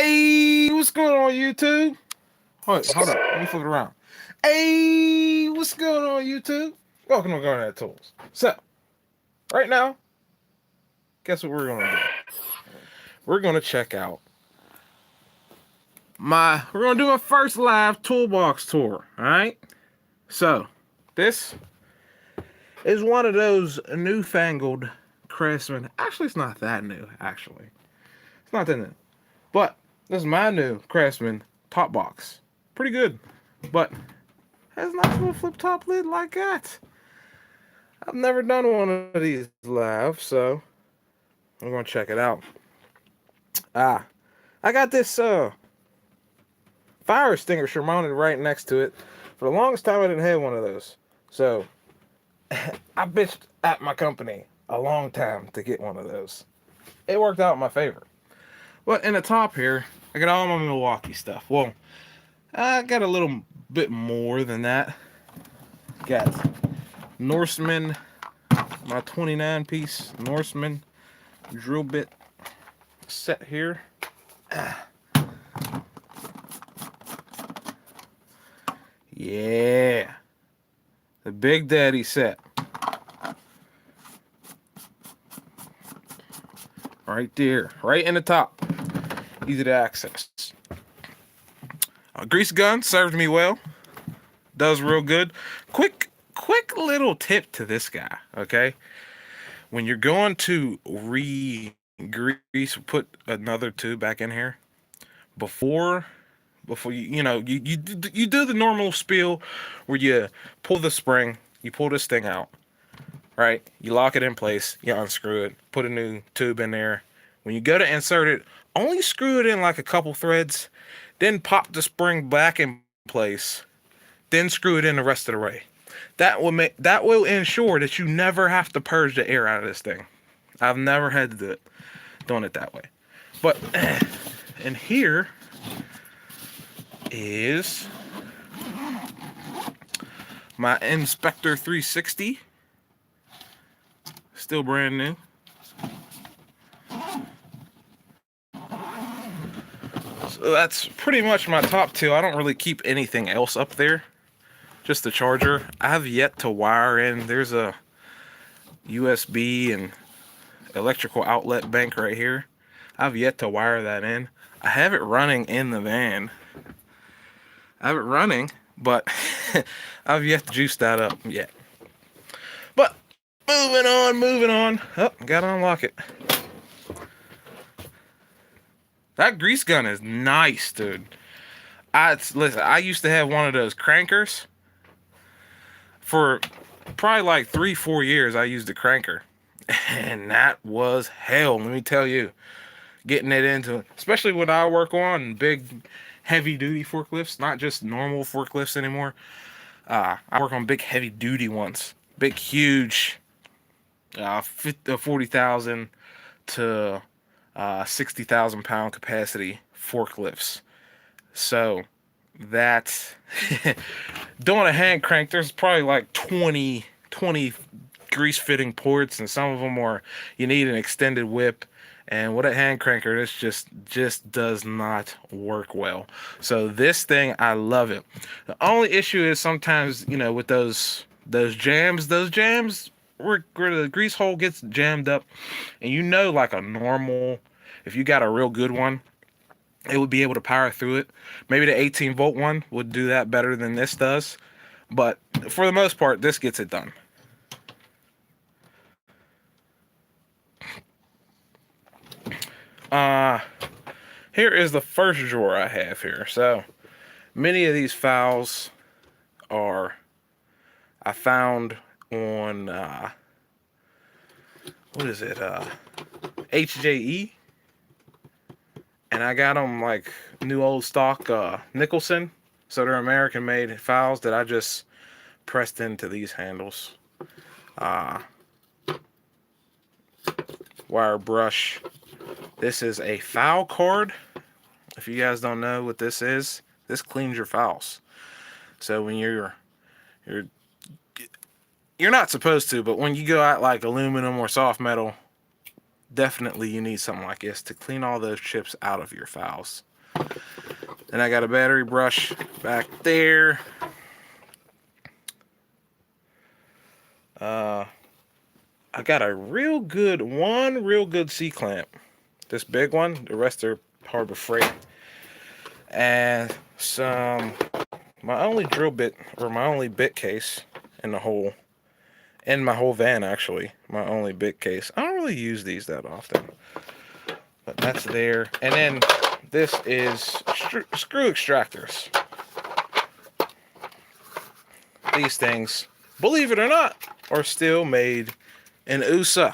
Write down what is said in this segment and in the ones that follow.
Hey, what's going on, YouTube? Hold up. Let me flip it around. Hey, what's going on, YouTube? Welcome to Garnett-Tools. So, right now, guess what we're going to do? We're going to check out we're going to do my first live Toolbox tour, alright? So, this is one of those newfangled Craftsman. Actually, it's not that new, actually. It's not that new. But, this is my new Craftsman top box. Pretty good. But, has not a little flip top lid like that. I've never done one of these live, so I'm going to check it out. I got this fire extinguisher mounted right next to it. For the longest time, I didn't have one of those. So, I bitched at my company a long time to get one of those. It worked out in my favor. But in the top here, I got all my Milwaukee stuff. Well, I got a little bit more than that. Got Norseman, my 29-piece Norseman drill bit set here. Yeah, the Big Daddy set. Right there, right in the top. Easy to access. A grease gun served me well. Does real good. Quick little tip to this guy, okay? When you're going to re-grease, put another tube back in here, before you do the normal spiel where you pull the spring, you pull this thing out, right? You lock it in place, you unscrew it, put a new tube in there. When you go to insert it, only screw it in like a couple threads, then pop the spring back in place, then screw it in the rest of the way. That will ensure that you never have to purge the air out of this thing. I've never had to do it, doing it that way. But in here is my Inspector 360, still brand new. So that's pretty much my top two. I don't really keep anything else up there, just the charger. I have yet to wire in. There's a USB and electrical outlet bank right here. I've yet to wire that in. I have it running in the van. I have it running, but I've yet to juice that up yet. But moving on. Oh, gotta unlock it. That grease gun is nice, dude. Listen, I used to have one of those crankers. For probably like 3-4 years, I used a cranker. And that was hell, let me tell you. Getting it into, especially when I work on big, heavy-duty forklifts, not just normal forklifts anymore. I work on big, heavy-duty ones. Big, huge, 40,000 to 60,000 pound capacity forklifts. So that doing a hand crank, there's probably like 20 grease fitting ports, and some of them are you need an extended whip. And with a hand cranker, this just does not work well. So this thing, I love it. The only issue is sometimes, with those jams where the grease hole gets jammed up, and like a normal, if you got a real good one, it would be able to power through it. Maybe the 18-volt one would do that better than this does. But for the most part, this gets it done. Here is the first drawer I have here. So many of these files I found on what is it, HJE, and I got them like new old stock Nicholson, so they're American made files that I just pressed into these handles. Wire brush. This is a file card. If you guys don't know what this is, this cleans your files. So when you're not supposed to, but when you go out like aluminum or soft metal, definitely you need something like this to clean all those chips out of your files. And I got a battery brush back there. I got a one real good C-clamp. This big one, the rest are Harbor Freight. And my only drill bit, or my only bit case in my whole van actually, my only bit case. I don't really use these that often, but that's there. And then this is screw extractors. These things, believe it or not, are still made in USA.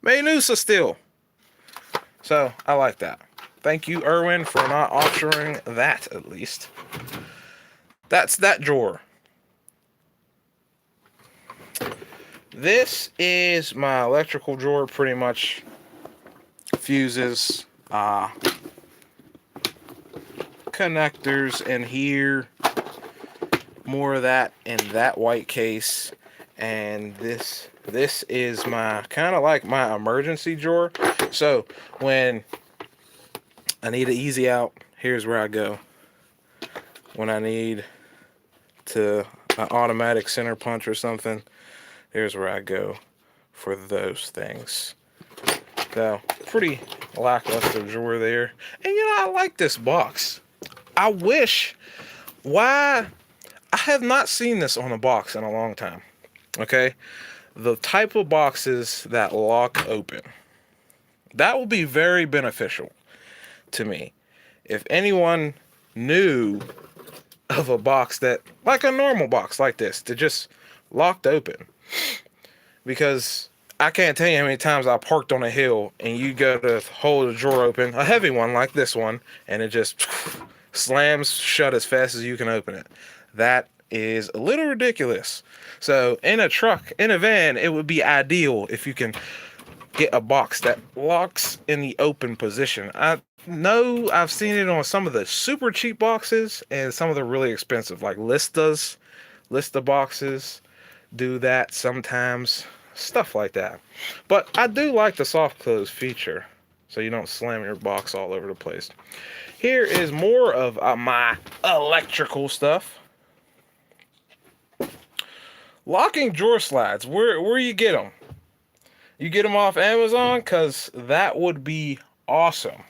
Made in USA still. So I like that. Thank you, Irwin, for not offshoring that, at least. That's that drawer. This is my electrical drawer, pretty much. Fuses, connectors in here. More of that in that white case. And this is my kind of like my emergency drawer. So when I need an easy out, here's where I go. When I need an automatic center punch or something, here's where I go for those things. So pretty lackluster drawer there. And I like this box. I wish, I have not seen this on a box in a long time. Okay, the type of boxes that lock open, that will be very beneficial to me. If anyone knew of a box that, like a normal box like this, that just locked open. Because I can't tell you how many times I parked on a hill and you go to hold a drawer open, a heavy one like this one, and it just slams shut as fast as you can open it. That is a little ridiculous. So in a truck, in a van, it would be ideal if you can get a box that locks in the open position. I know I've seen it on some of the super cheap boxes and some of the really expensive, like Lista boxes do that sometimes, stuff like that. But I do like the soft close feature, so you don't slam your box all over the place. Here is more of my electrical stuff. Locking drawer slides, where you get them? You get them off Amazon, because that would be awesome.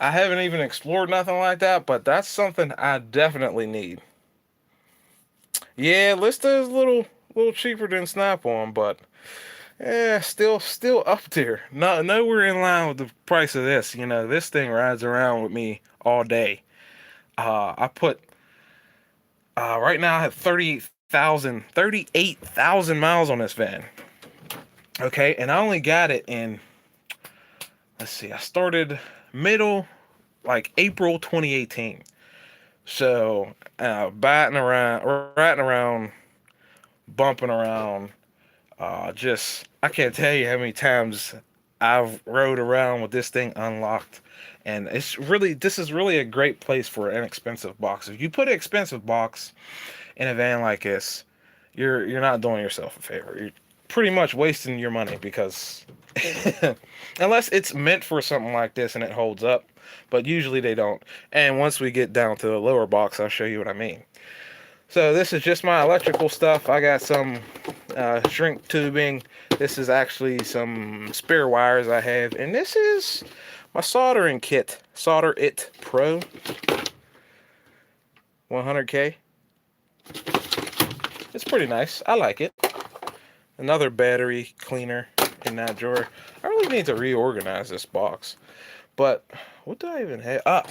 I haven't even explored nothing like that, but that's something I definitely need. Yeah, Lista is a little cheaper than Snap-on, but still up there. Nowhere in line with the price of this. This thing rides around with me all day. I put right now I have 38,000 miles on this van. Okay, and I only got it in, let's see, I started like April 2018. So ratting around, bumping around, I can't tell you how many times I've rode around with this thing unlocked. And this is really a great place for an inexpensive box. If you put an expensive box in a van like this, you're not doing yourself a favor. You're pretty much wasting your money, because unless it's meant for something like this and it holds up, but usually they don't. And once we get down to the lower box, I'll show you what I mean. So this is just my electrical stuff. I got some shrink tubing. This is actually some spare wires I have, and this is my soldering kit, Solder It Pro 100K. It's pretty nice. I like it. Another battery cleaner in that drawer. I really need to reorganize this box. But what do I even have?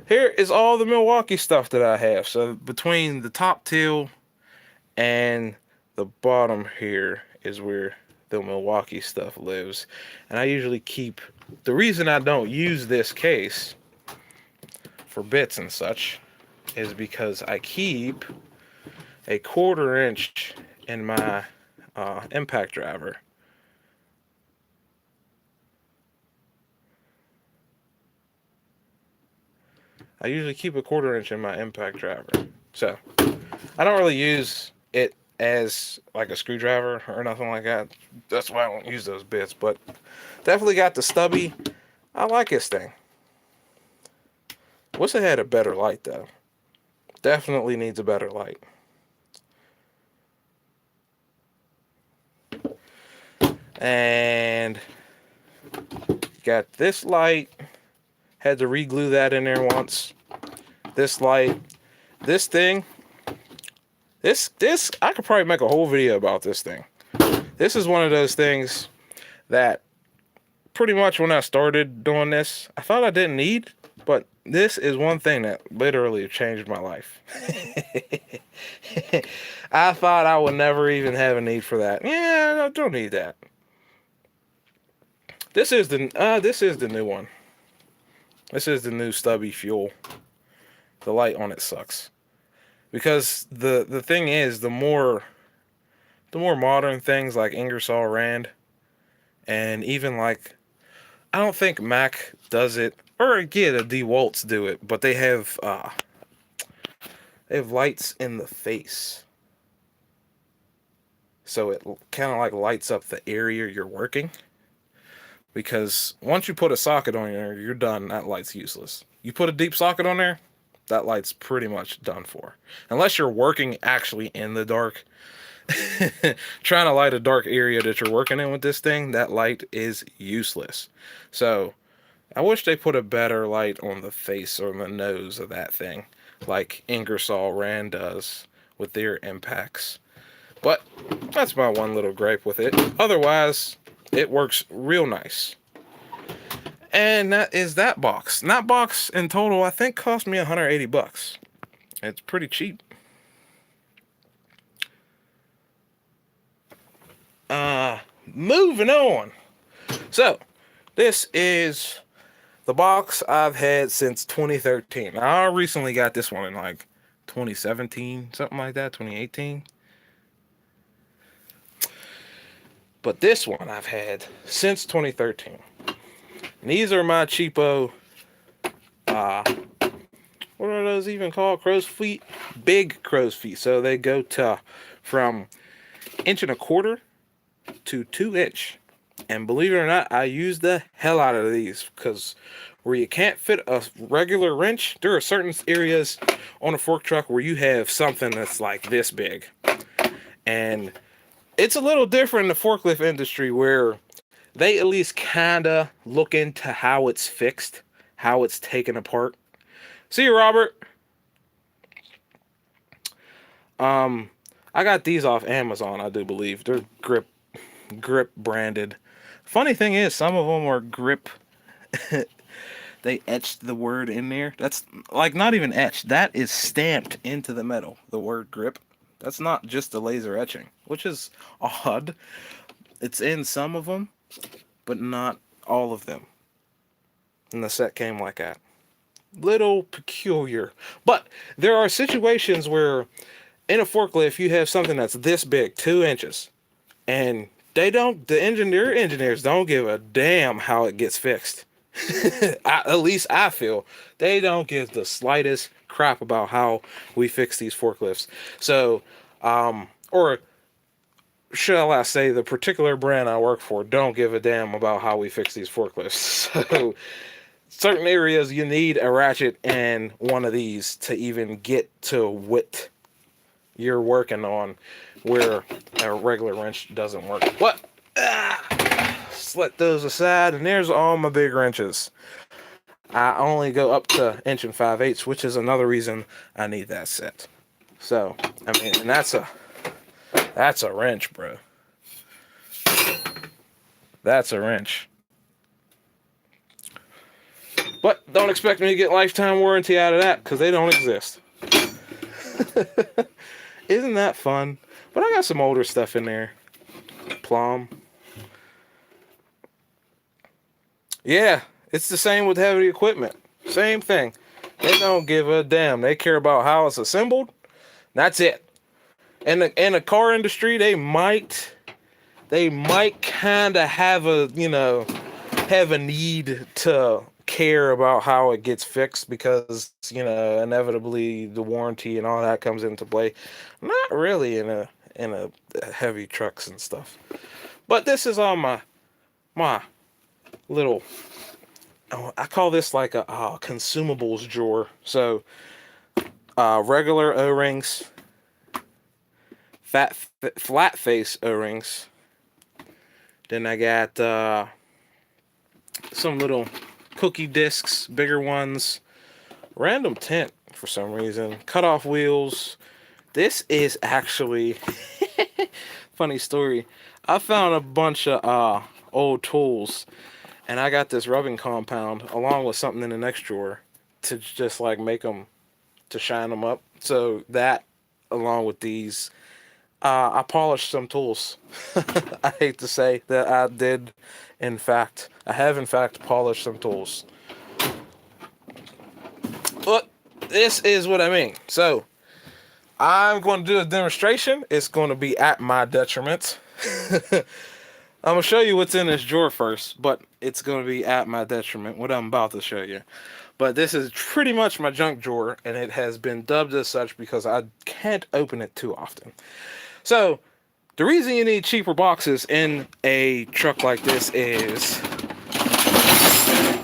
Here is all the Milwaukee stuff that I have. So between the top till and the bottom here is where the Milwaukee stuff lives. And I usually keep, the reason I don't use this case for bits and such is because I keep a 1/4 inch in my impact driver. I usually keep a 1/4 inch in my impact driver. So I don't really use it as like a screwdriver or nothing like that. That's why I don't use those bits. But definitely got the stubby I like this thing. Wish it had a better light though. Definitely needs a better light. And got this light. Had to re-glue that in there once. This light. This thing. This I could probably make a whole video about this thing. This is one of those things that pretty much when I started doing this, I thought I didn't need, but this is one thing that literally changed my life. I thought I would never even have a need for that. Yeah, I don't need that. This is the new one. This is the new stubby fuel. The light on it sucks. Because the thing is, the more modern things like Ingersoll Rand, and even like, I don't think Mac does it, or yeah, the DeWalt's do it, but they have lights in the face, so it kind of like lights up the area you're working. Because once you put a socket on there, you're done. That light's useless. You put a deep socket on there, that light's pretty much done for. Unless you're working actually in the dark. Trying to light a dark area that you're working in with this thing, that light is useless. So I wish they put a better light on the face or the nose of that thing, like Ingersoll Rand does with their impacts. But that's my one little gripe with it. Otherwise, it works real nice. And that is that box. And that box in total, I think, cost me $180. It's pretty cheap. Moving on. So, this is the box I've had since 2013. I recently got this one in like 2017, something like that, 2018. But this one I've had since 2013. And these are my cheapo, what are those even called? Crow's feet? Big crow's feet. So they go to from 1.25 inches to 2 inches. And believe it or not, I use the hell out of these, because where you can't fit a regular wrench, there are certain areas on a fork truck where you have something that's like this big. And it's a little different in the forklift industry, where they at least kind of look into how it's fixed, how it's taken apart. See you, Robert. I got these off Amazon, I do believe. They're grip branded. Funny thing is, some of them are grip. They etched the word in there. That's like not even etched. That is stamped into the metal, the word grip. That's not just the laser etching, which is odd. It's in some of them, but not all of them. And the set came like that. Little peculiar. But there are situations where in a forklift you have something that's this big, 2 inches, and the engineers don't give a damn how it gets fixed. At least I feel they don't give the slightest crap about how we fix these forklifts. So, or shall I say, the particular brand I work for don't give a damn about how we fix these forklifts. So, certain areas you need a ratchet and one of these to even get to what you're working on, where a regular wrench doesn't work. What? Let those aside, and there's all my big wrenches. I only go up to 1 5/8, which is another reason I need that set. So, I mean, and that's a wrench, bro. That's a wrench. But don't expect me to get lifetime warranty out of that, because they don't exist. Isn't that fun? But I got some older stuff in there. Plum. Yeah, it's the same with heavy equipment. Same thing. They don't give a damn. They care about how it's assembled. That's it. In the car industry, they might kind of have a need to care about how it gets fixed, because inevitably the warranty and all that comes into play. Not really in a heavy trucks and stuff. But this is all my little I call this like a consumables drawer. So regular O-rings, flat face O-rings. Then I got some little cookie discs, bigger ones, random tint for some reason, cut off wheels. This is actually funny story. I found a bunch of old tools, and I got this rubbing compound along with something in the next drawer to just like make them, to shine them up. So that, along with these, I polished some tools. I hate to say that I did, in fact, I have in fact polished some tools. But this is what I mean. So I'm going to do a demonstration. It's going to be at my detriment. I'm going to show you what's in this drawer first, but it's going to be at my detriment, what I'm about to show you. But this is pretty much my junk drawer, and it has been dubbed as such because I can't open it too often. So, the reason you need cheaper boxes in a truck like this is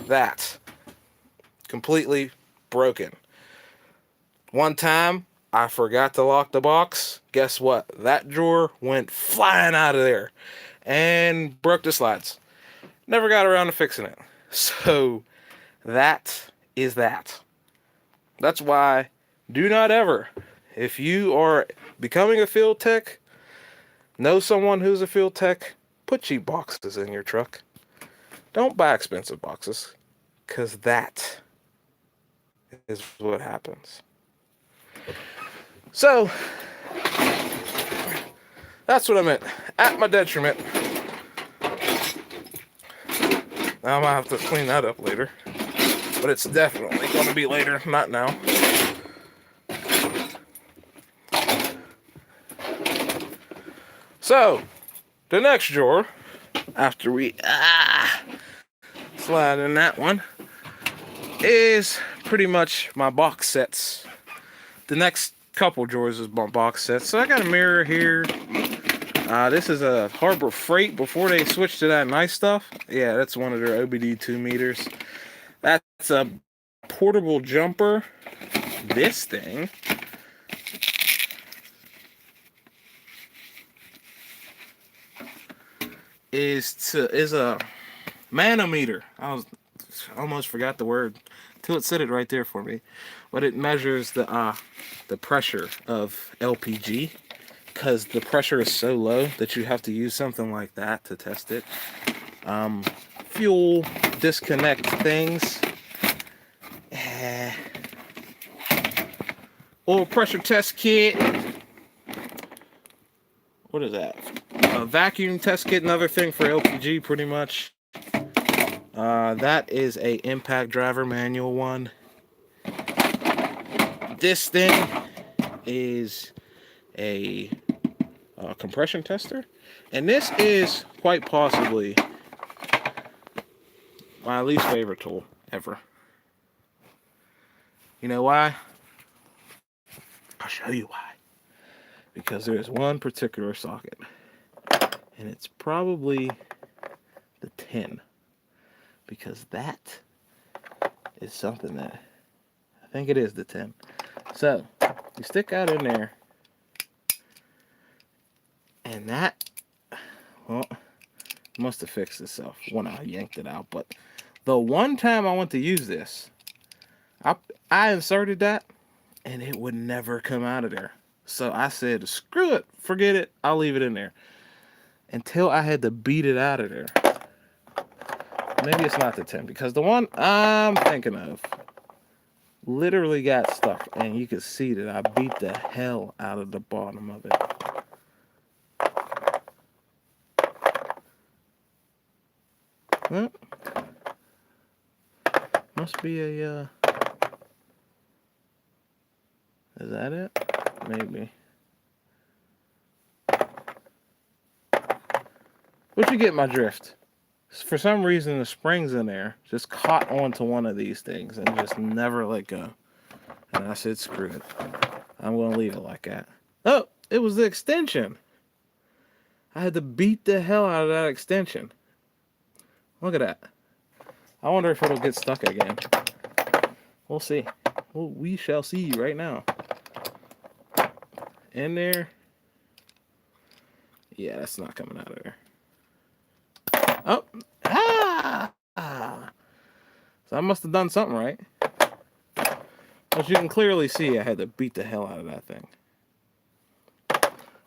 that. Completely broken. One time, I forgot to lock the box. Guess what? That drawer went flying out of there and broke the slides. Never got around to fixing it. So, that is that. That's why, do not ever, if you are becoming a field tech, know someone who's a field tech, put cheap boxes in your truck. Don't buy expensive boxes, because that is what happens. So, that's what I meant. At my detriment. Now I'm going to have to clean that up later. But it's definitely going to be later, not now. So, the next drawer, after we slide in that one, is pretty much my box sets. The next couple drawers is my box sets. So I got a mirror here. This is a Harbor Freight before they switched to that nice stuff. Yeah, that's one of their OBD 2 meters. That's a portable jumper. This thing is a manometer. I almost forgot the word till it said it right there for me. But it measures the pressure of LPG, because the pressure is so low that you have to use something like that to test it. Fuel disconnect things. Oil pressure test kit. What is that? A vacuum test kit, another thing for LPG pretty much. That is a impact driver manual one. This thing is a compression tester. And this is quite possibly my least favorite tool ever. You know why? I'll show you why. Because there's one particular socket, and it's probably the 10, because that is something that, I think it is the 10. So, you stick that in there, and that, well, must have fixed itself when I yanked it out. But the one time I went to use this, I inserted that, and it would never come out of there. So I said, screw it, forget it, I'll leave it in there. Until I had to beat it out of there. Maybe it's not the 10, because the one I'm thinking of literally got stuck, and you can see that I beat the hell out of the bottom of it. Well, must be a, is that it? Maybe. But you get my drift. For some reason, the springs in there just caught onto one of these things and just never let go. And I said, screw it. I'm going to leave it like that. Oh, it was the extension. I had to beat the hell out of that extension. Look at that. I wonder if it'll get stuck again. We'll see. Well, we shall see right now. In there. Yeah, that's not coming out of there. Oh. So I must have done something right. As you can clearly see, I had to beat the hell out of that thing.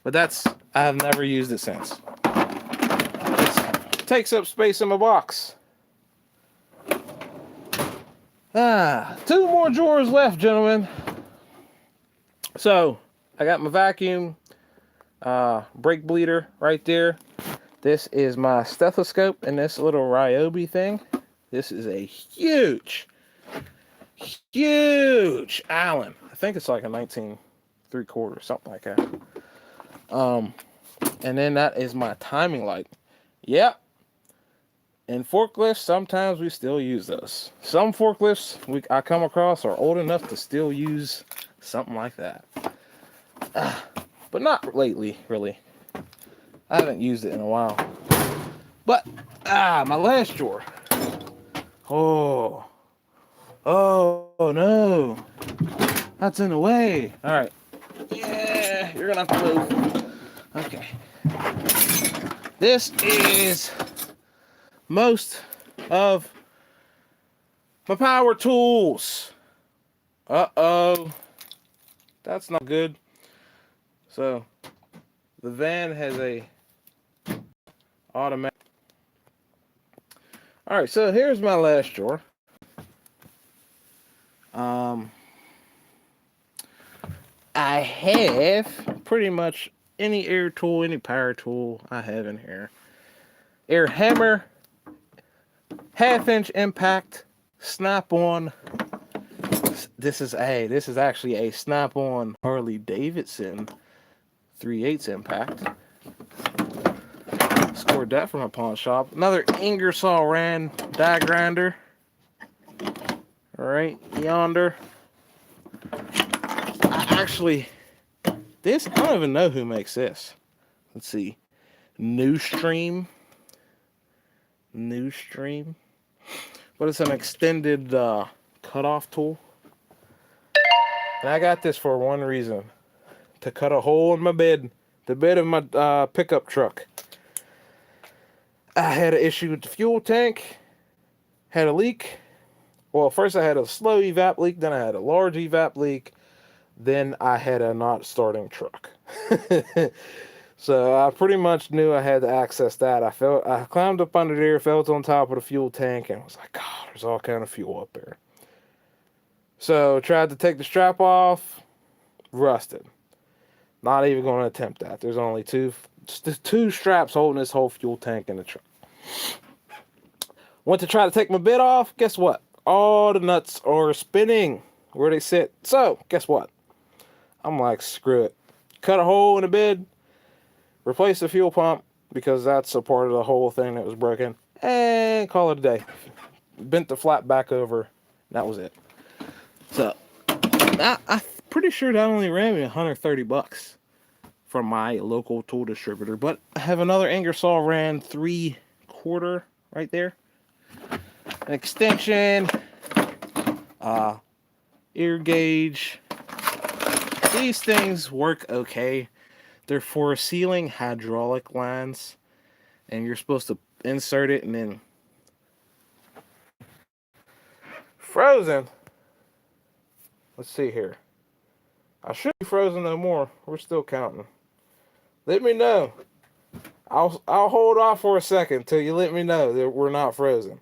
But I have never used it since. It takes up space in my box. 2 more drawers left, gentlemen. So, I got my vacuum brake bleeder right there. This is my stethoscope and this little Ryobi thing. This is a huge Allen. I think it's like a 19 3/4, something like that. And then that is my timing light. Yep. In forklifts, sometimes we still use those. Some forklifts I come across are old enough to still use something like that. But not lately, really. I haven't used it in a while. But, my last drawer. Oh no. That's in the way. All right. Yeah, you're gonna have to move. Okay. This is most of my power tools. Uh-oh. That's not good. So, the van has a automatic. All right, so here's my last drawer. I have pretty much any air tool, any power tool I have in here. Air hammer, 1/2-inch impact, snap-on. This is actually a snap-on Harley Davidson 3/8 impact. Scored that from a pawn shop. Another Ingersoll Rand die grinder. Right yonder. I don't even know who makes this. Let's see. Newstream. But it's an extended cutoff tool. And I got this for one reason. To cut a hole in my bed. The bed of my pickup truck. I had an issue with the fuel tank. Had a leak. Well, first I had a slow evap leak. Then I had a large evap leak. Then I had a not starting truck. So I pretty much knew I had to access that. I climbed up under there, felt on top of the fuel tank, and was like, God, there's all kind of fuel up there. So tried to take the strap off, rusted. Not even going to attempt that. There's only two straps holding this whole fuel tank in the truck. Went to try to take my bit off. Guess what? All the nuts are spinning where they sit. So, guess what? I'm like, screw it. Cut a hole in the bed. Replace the fuel pump because that's a part of the whole thing that was broken. And call it a day. Bent the flap back over. That was it. So, I'm pretty sure that only ran me $130 from my local tool distributor. But I have another Ingersoll Rand 3/4 right there. An extension. Ear gauge. These things work okay. They're for sealing hydraulic lines. And you're supposed to insert it and then... Frozen. Let's see here. I should be frozen no more. We're still counting. Let me know. I'll hold off for a second till you let me know that we're not frozen.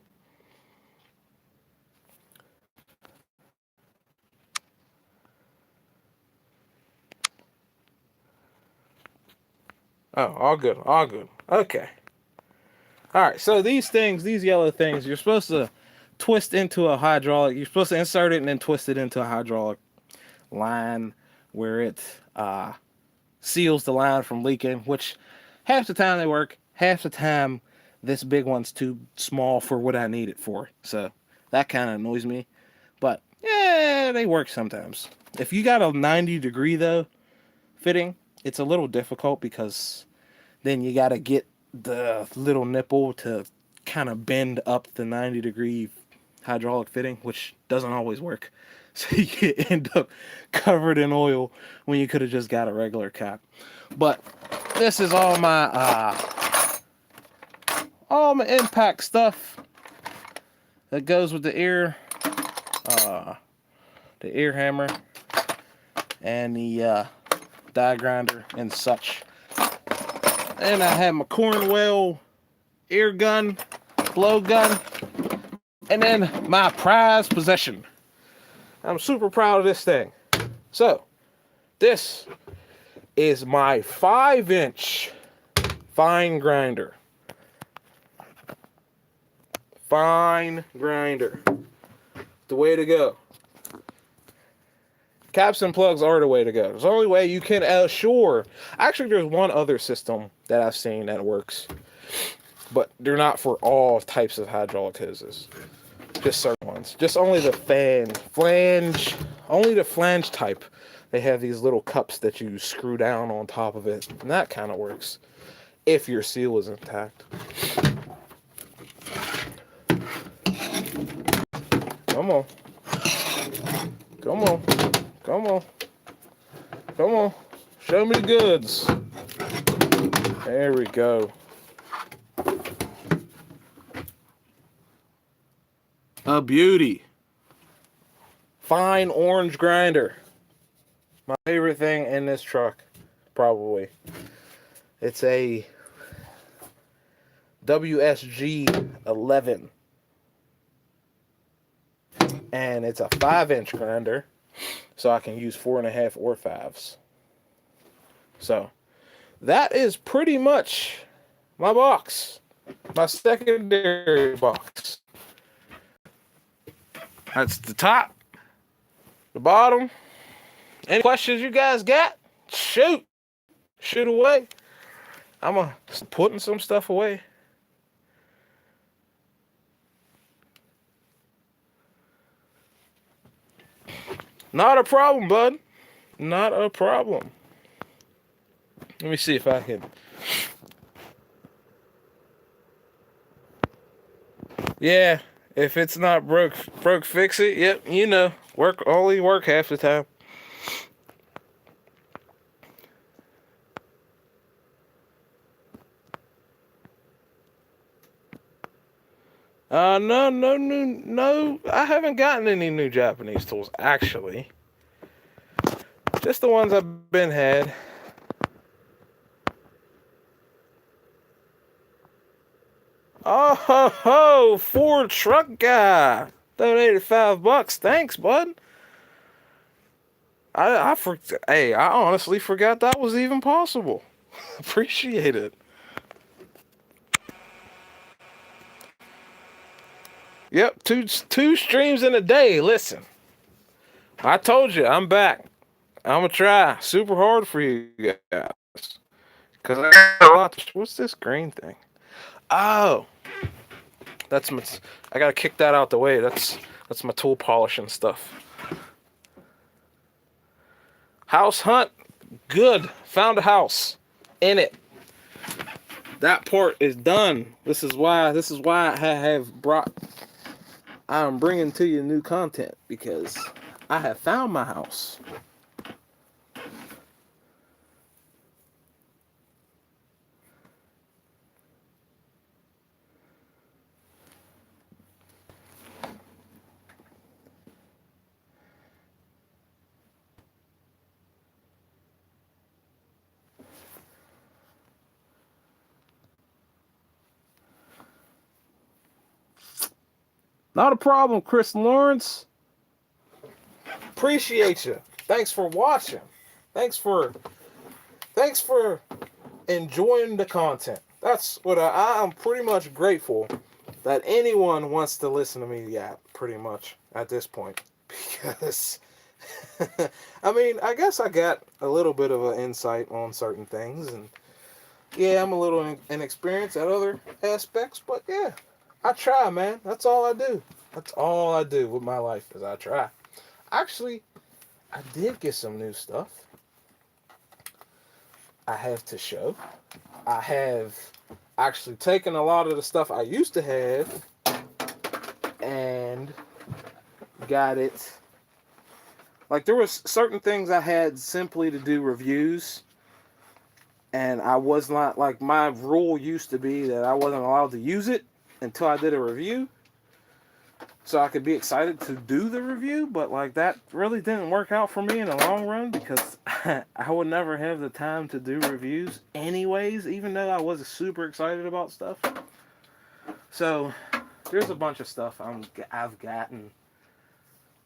Oh, all good, all good. Okay. All right, so these yellow things, you're supposed to twist into a hydraulic. You're supposed to insert it and then twist it into a hydraulic line where it seals the line from leaking, which half the time they work, half the time this big one's too small for what I need it for. So that kind of annoys me. But yeah, they work sometimes. If you got a 90-degree though fitting, it's a little difficult because then you got to get the little nipple to kind of bend up the 90-degree hydraulic fitting, which doesn't always work. So you end up covered in oil when you could have just got a regular cap. But this is all my impact stuff that goes with the ear hammer and the die grinder and such. And I have my Cornwell ear gun, blow gun, and then my prized possession. I'm super proud of this thing. So, this is my 5-inch fine grinder. Fine grinder. The way to go. Caps and plugs are the way to go. It's the only way you can assure. Actually, there's one other system that I've seen that works, but they're not for all types of hydraulic hoses. Just certain ones. Just only the only the flange type. They have these little cups that you screw down on top of it, and that kind of works if your seal is intact. Come on. Come on. Come on. Come on. Show me the goods. There we go. A beauty. Fine orange grinder. My favorite thing in this truck, probably. It's a WSG 11. And it's a 5-inch grinder. So I can use 4.5 or 5s. So that is pretty much my box. My secondary box. That's the top, the bottom. Any questions you guys got? Shoot away. I'm putting some stuff away. Not a problem, bud. Not a problem. Let me see if I can. Yeah. If it's not broke, fix it. Yep, you know, only work half the time. No. I haven't gotten any new Japanese tools, actually. Just the ones I've been had. Oh ho ho! Ford truck guy donated $5. Thanks, bud. I honestly forgot that was even possible. Appreciate it. Yep, two streams in a day. Listen, I told you I'm back. I'm gonna try super hard for you guys. Cause I got a lot. What's this green thing? Oh, that's my. I gotta kick that out the way. That's my tool polishing stuff. House hunt, good. Found a house in it. That part is done. This is why I have brought. I'm bringing to you new content because I have found my house. Not a problem, Chris Lawrence. Appreciate you. Thanks for watching. Thanks for enjoying the content. That's what I'm pretty much grateful that anyone wants to listen to me. Yeah, pretty much at this point, because I mean, I guess I got a little bit of an insight on certain things, and yeah, I'm a little inexperienced at other aspects, but yeah. I try, man. That's all I do. That's all I do with my life is I try. Actually, I did get some new stuff. I have to show. I have actually taken a lot of the stuff I used to have and got it. Like, there was certain things I had simply to do reviews, and I was not, like, my rule used to be that I wasn't allowed to use it until I did a review, so I could be excited to do the review. But, like, that really didn't work out for me in the long run, because I would never have the time to do reviews anyways, even though I was super excited about stuff. So there's a bunch of stuff I've gotten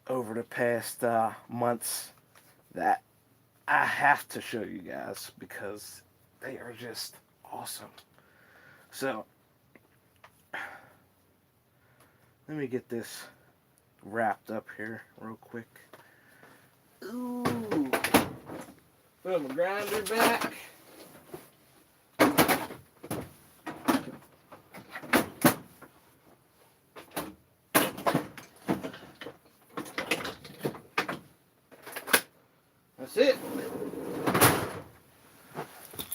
over the past months that I have to show you guys because they are just awesome. So let me get this wrapped up here real quick. Ooh. Put my grinder back. That's it.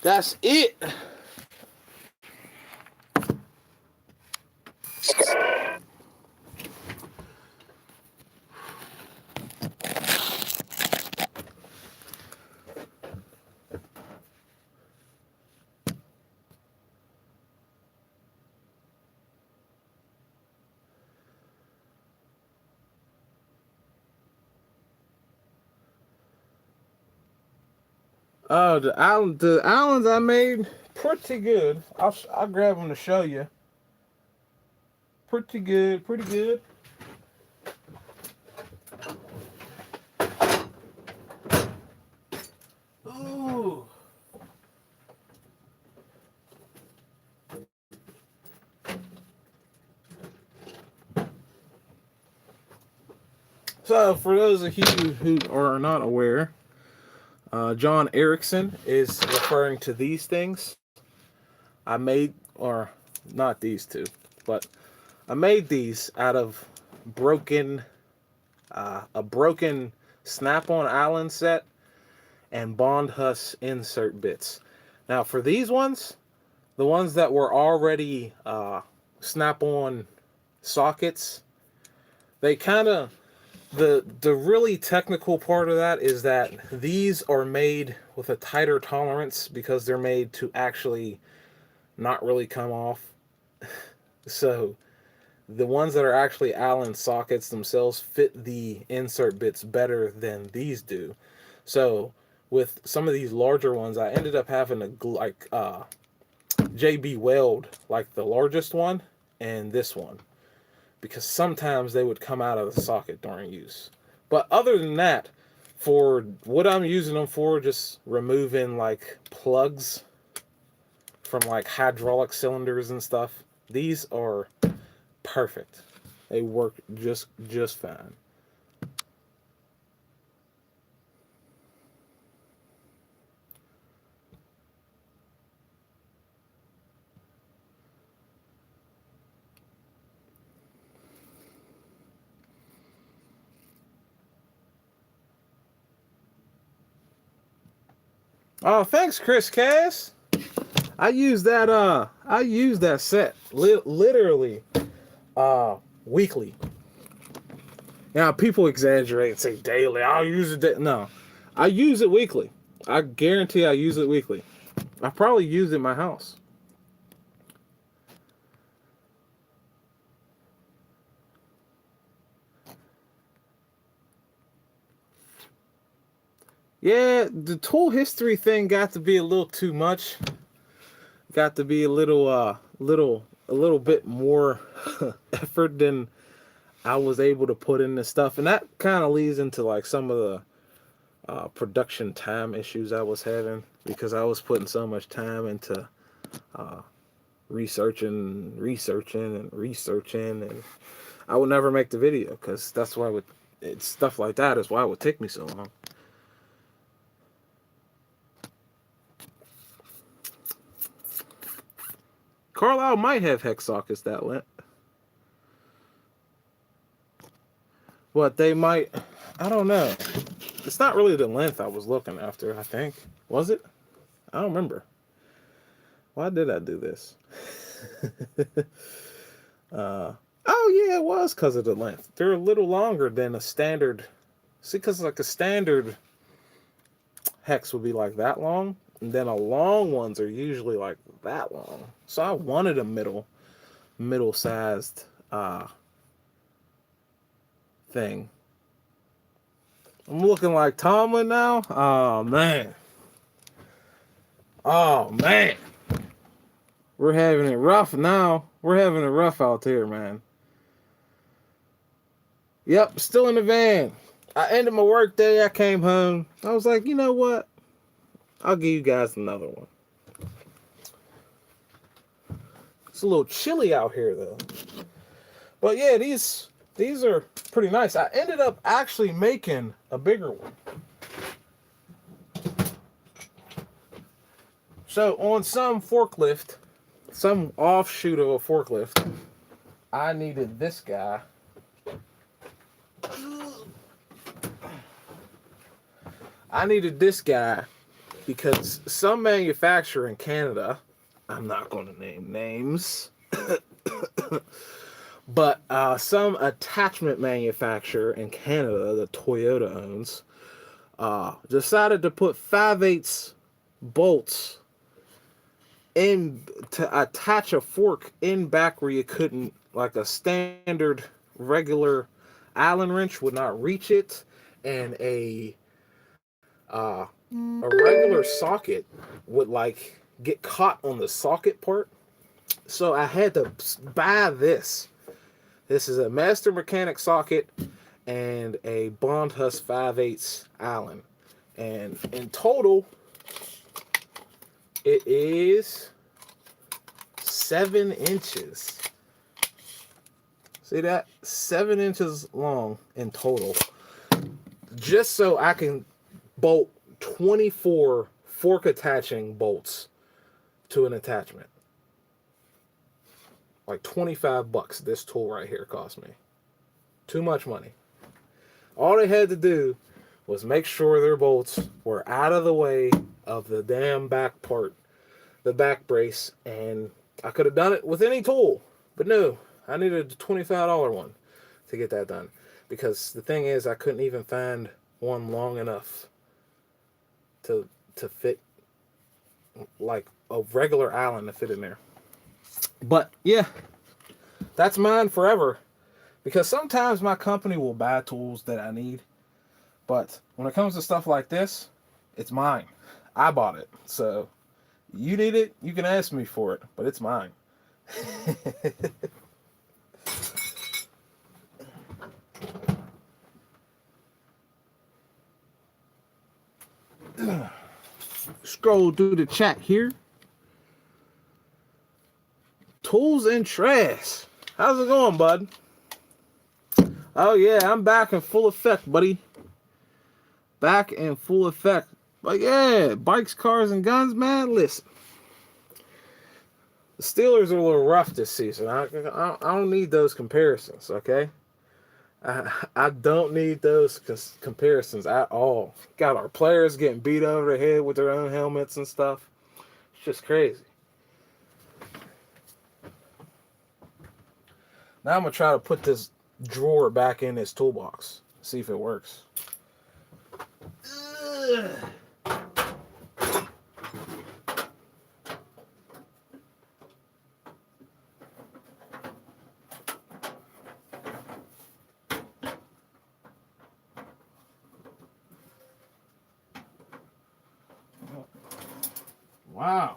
That's it. Oh, the Allens I made pretty good. I'll grab them to show you. Pretty good, pretty good. Ooh. So, for those of you who are not aware, John Erickson is referring to these things. I made, or not these two, but I made these out of a broken snap-on Allen set and Bond Hus insert bits. Now, for these ones, the ones that were already snap-on sockets, they kind of, the really technical part of that is that these are made with a tighter tolerance because they're made to actually not really come off. So the ones that are actually Allen sockets themselves fit the insert bits better than these do. So with some of these larger ones, I ended up having to like JB weld like the largest one and this one, because sometimes they would come out of the socket during use. But other than that, for what I'm using them for, just removing like plugs from like hydraulic cylinders and stuff, these are perfect. They work just fine. Oh, thanks, Chris Cass. I use that set literally weekly. Now, people exaggerate and say daily. I'll use it. No, I use it weekly. I guarantee I use it weekly. I probably use it in my house. Yeah, the tool history thing got to be a little too much. Got to be a little bit more effort than I was able to put in this stuff, and that kind of leads into like some of the production time issues I was having, because I was putting so much time into researching, and I would never make the video because that's why it's stuff like that is why it would take me so long. Carlisle might have hex sockets that length, but they might. I don't know. It's not really the length I was looking after, I think. Was it? I don't remember. Why did I do this? Oh yeah, it was because of the length. They're a little longer than a standard. See, because like a standard hex would be like that long, and then a long ones are usually like that long. So I wanted a middle-sized thing. I'm looking like Tomlin now. Oh man. Oh man. We're having it rough now. We're having it rough out there, man. Yep, still in the van. I ended my work day. I came home. I was like, you know what? I'll give you guys another one. It's a little chilly out here, though. But yeah, these are pretty nice. I ended up actually making a bigger one. So on some forklift, some offshoot of a forklift, I needed this guy. I needed this guy because some manufacturer in Canada, I'm not going to name names, but some attachment manufacturer in Canada that Toyota owns decided to put 5/8 bolts in to attach a fork in back where you couldn't, like a standard regular Allen wrench would not reach it, and a regular socket would like get caught on the socket part. So I had to buy this. This is a master mechanic socket and a Bondhus 5/8 Allen, and in total it is 7 inches. See that? 7 inches long in total. Just so I can bolt 24 fork attaching bolts to an attachment. Like $25 this tool right here cost me. Too much money. All they had to do was make sure their bolts were out of the way of the damn back part, the back brace, and I could have done it with any tool. But no, I needed a $25 one to get that done. Because the thing is, I couldn't even find one long enough to fit, like a regular Allen to fit in there. But yeah, that's mine forever. Because sometimes my company will buy tools that I need, but when it comes to stuff like this, it's mine. I bought it. So you need it, you can ask me for it, but it's mine. Scroll through the chat here. Tools and trash. How's it going, bud? Oh yeah, I'm back in full effect, buddy. Back in full effect. But yeah, bikes, cars, and guns, man. Listen, the Steelers are a little rough this season. I don't need those comparisons, okay? I don't need those comparisons at all. Got our players getting beat over the head with their own helmets and stuff. It's just crazy. Now I'm going to try to put this drawer back in this toolbox. See if it works. Ugh. Wow.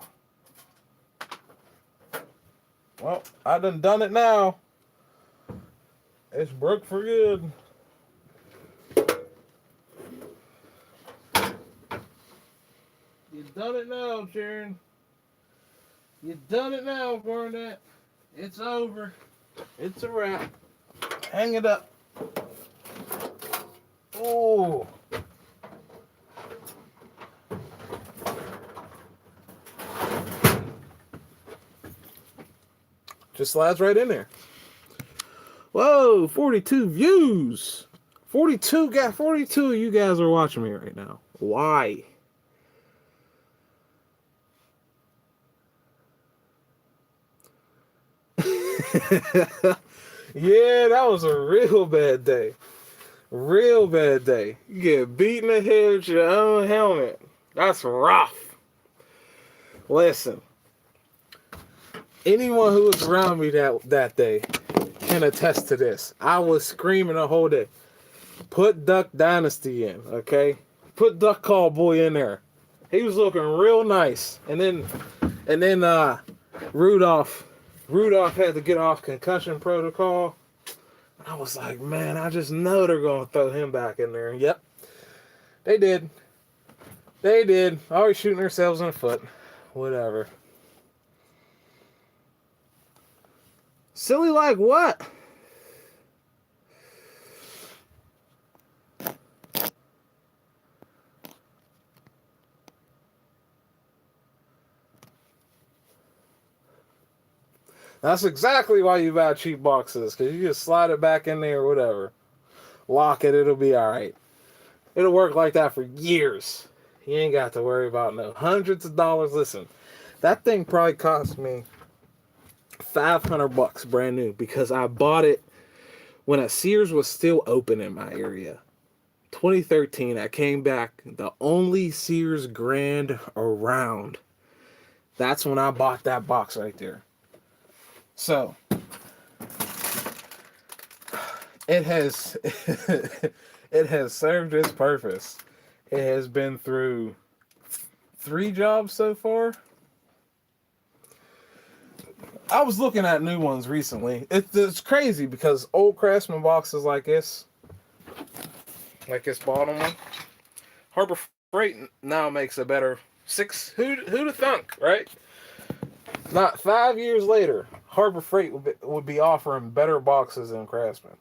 Well, I done it now. It's broke for good. You done it now, Sharon. You done it now, Garnett. It's over. It's a wrap. Hang it up. Oh. Just slides right in there. Whoa, 42 views. 42 of you guys are watching me right now. Why? Yeah, that was a real bad day. Real bad day. You get beat in the head with your own helmet. That's rough. Listen, anyone who was around me that day can attest to this. I was screaming the whole day. Put Duck Dynasty in, okay? Put Duck Call Boy in there. He was looking real nice. And then Rudolph had to get off concussion protocol. I was like, man, I just know they're going to throw him back in there. Yep. They did. They did. Always shooting themselves in the foot. Whatever. Silly like what? That's exactly why you buy cheap boxes, because you just slide it back in there or whatever. Lock it, it'll be alright. It'll work like that for years. You ain't got to worry about no hundreds of dollars. Listen, that thing probably cost me $500 brand new because I bought it when a Sears was still open in my area. 2013, I came back, the only Sears Grand around. That's when I bought that box right there. So, it has it has served its purpose. It has been through 3 jobs so far. I was looking at new ones recently. It's crazy because old Craftsman boxes like this bottom one, Harbor Freight now makes a better 6. Who'd have thunk, right? Not 5 years later, Harbor Freight would be offering better boxes than Craftsman.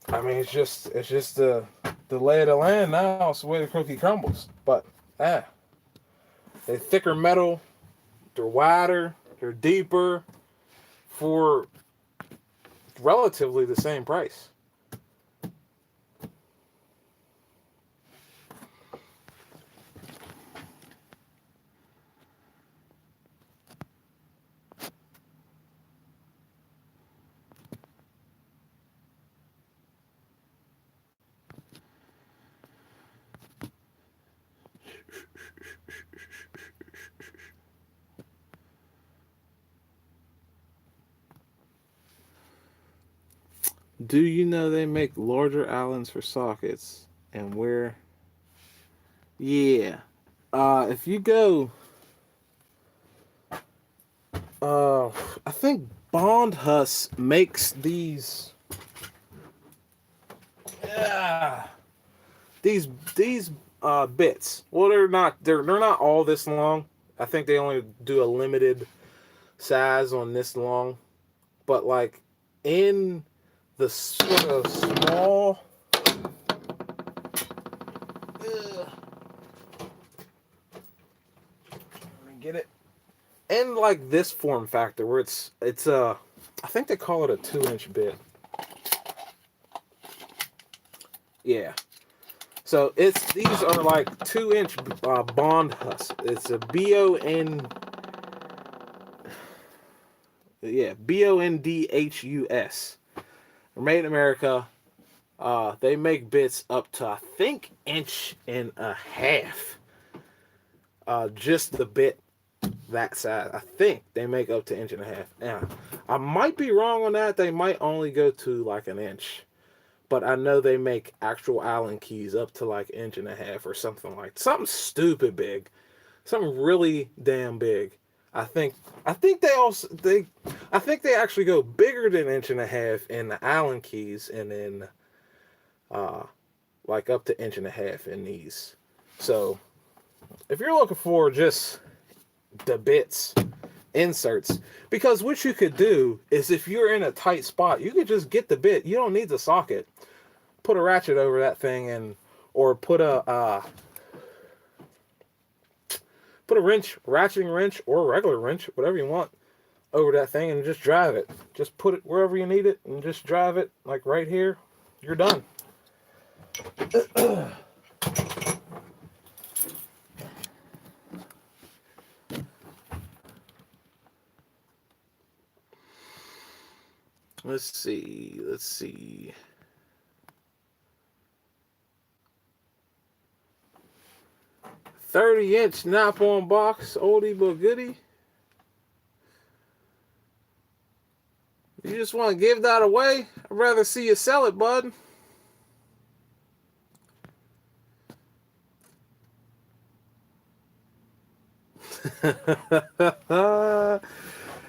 I mean, it's just the lay of the land now. It's the way the cookie crumbles. But they're thicker metal, they're wider, they're deeper, for relatively the same price. Do you know they make larger Allens for sockets and where? Yeah. If you go, I think Bond Hus makes these. These bits. Well, they're not all this long. I think they only do a limited size on this long, but like in the sort of small. Let me get it. And like this form factor where it's I think they call it a 2-inch bit. Yeah. So these are like 2-inch Bond Hus. It's a BON. Yeah, BONDHUS. They're made in America. They make bits up to, I think, 1.5 inches. Just the bit that size. I think they make up to 1.5 inches. Yeah, I might be wrong on that. They might only go to like 1 inch. But I know they make actual Allen keys up to like 1.5 inches or something stupid big. Something really damn big. I think they actually go bigger than 1.5 inches in the Allen keys, and then like up to 1.5 inches in these. So if you're looking for just the bits, inserts, because what you could do is if you're in a tight spot, you could just get the bit. You don't need the socket. Put a ratchet over that thing, or put a wrench, ratcheting wrench, or a regular wrench, whatever you want, over that thing, and just drive it. Just put it wherever you need it, and just drive it, like right here. You're done. Let's see. Let's see. 30-inch nap-on box, oldie but goodie. You just want to give that away? I'd rather see you sell it, bud.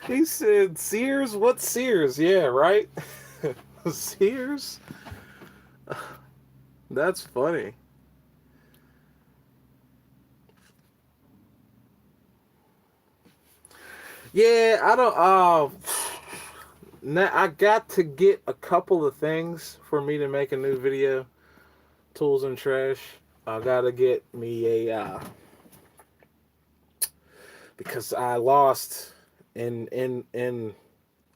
He said, Sears? What's Sears? Yeah, right? Sears? That's funny. Yeah, I don't. Now I got to get a couple of things for me to make a new video. Tools and trash. I gotta get me a because I lost in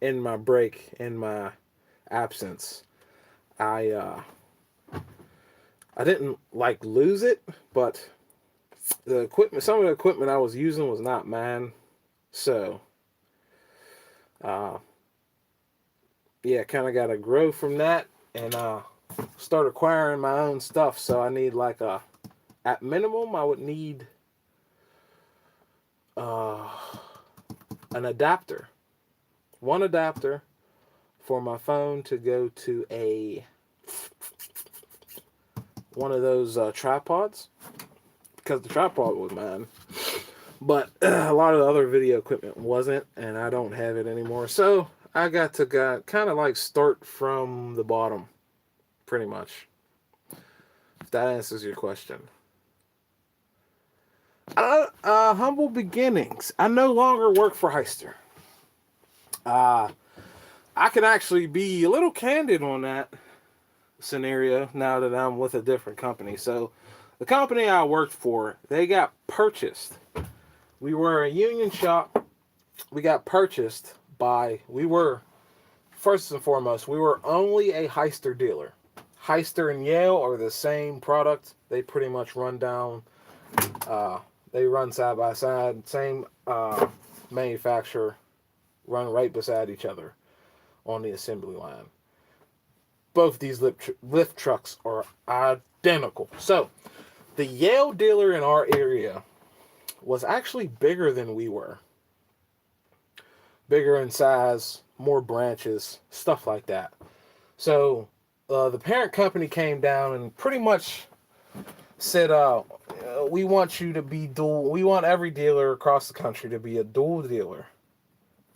my break, in my absence. I didn't like lose it, but the equipment, some of the equipment I was using was not mine. So, yeah, kind of got to grow from that and start acquiring my own stuff. So I need like at minimum, I would need an adapter. One adapter for my phone to go to one of those tripods, because the tripod was mine. But a lot of the other video equipment wasn't, and I don't have it anymore. So I got to kind of like start from the bottom, pretty much. If that answers your question. Humble beginnings. I no longer work for Heister. I can actually be a little candid on that scenario now that I'm with a different company. So the company I worked for, they got purchased. We were a union shop. We got purchased first and foremost, we were only a Heister dealer. Heister and Yale are the same product. They pretty much run side by side. Same manufacturer, run right beside each other on the assembly line. Both these lift trucks are identical. So, the Yale dealer in our area was actually bigger than we were. Bigger in size, more branches, stuff like that. So, the parent company came down and pretty much said, we want you to be dual. We want every dealer across the country to be a dual dealer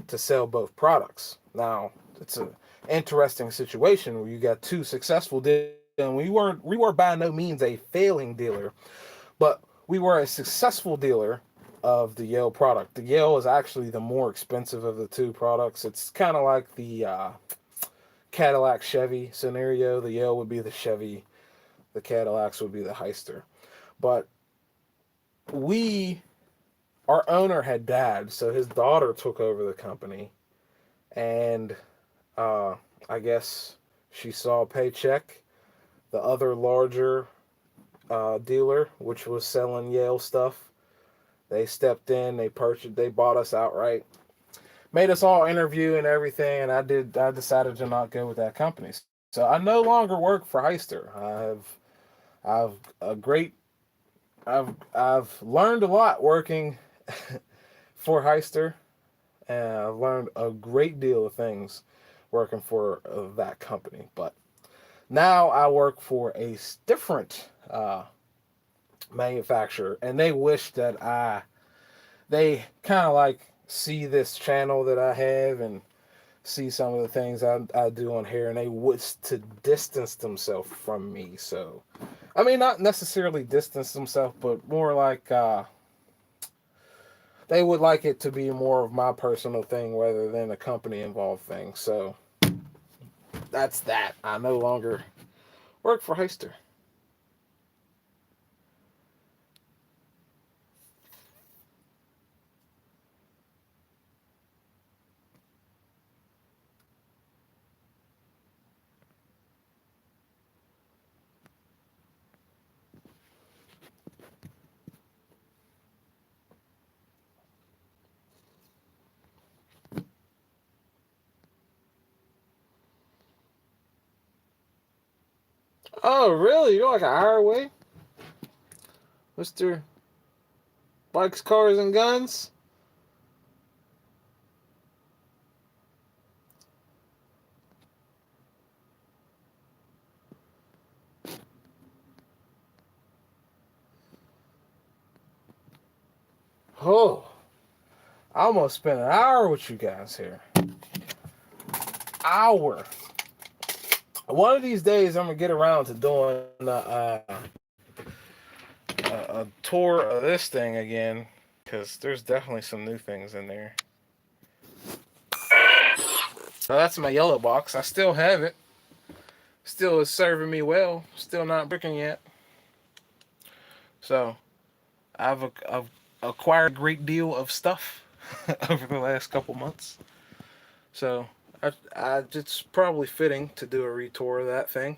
to sell both products. Now, it's an interesting situation where you got two successful dealers. And we were by no means a failing dealer, but we were a successful dealer of the Yale product. The Yale is actually the more expensive of the two products. It's kind of like the Cadillac Chevy scenario. The Yale would be the Chevy, the Cadillacs would be the Heister. But our owner had died, so his daughter took over the company, and I guess she saw a paycheck. The other larger dealer, which was selling Yale stuff, they stepped in, they bought us outright, made us all interview and everything, and I decided to not go with that company. So I no longer work for Heister. I've learned a lot working for Heister, and I've learned a great deal of things working for that company. But now I work for a different manufacturer, and they wish that they kind of like see this channel that I have and see some of the things I do on here, and they wish to distance themselves from me. So, I mean, not necessarily distance themselves, but more like they would like it to be more of my personal thing rather than a company involved thing. So that's that. I no longer work for Heister. Oh, really? You're like an hour away? Mr. Bikes, Cars, and Guns? Oh, I almost spent an hour with you guys here. Hour. One of these days, I'm going to get around to doing a tour of this thing again, because there's definitely some new things in there. So that's my yellow box. I still have it. Still is serving me well. Still not bricking yet. So I've acquired a great deal of stuff over the last couple months. So it's probably fitting to do a retour of that thing.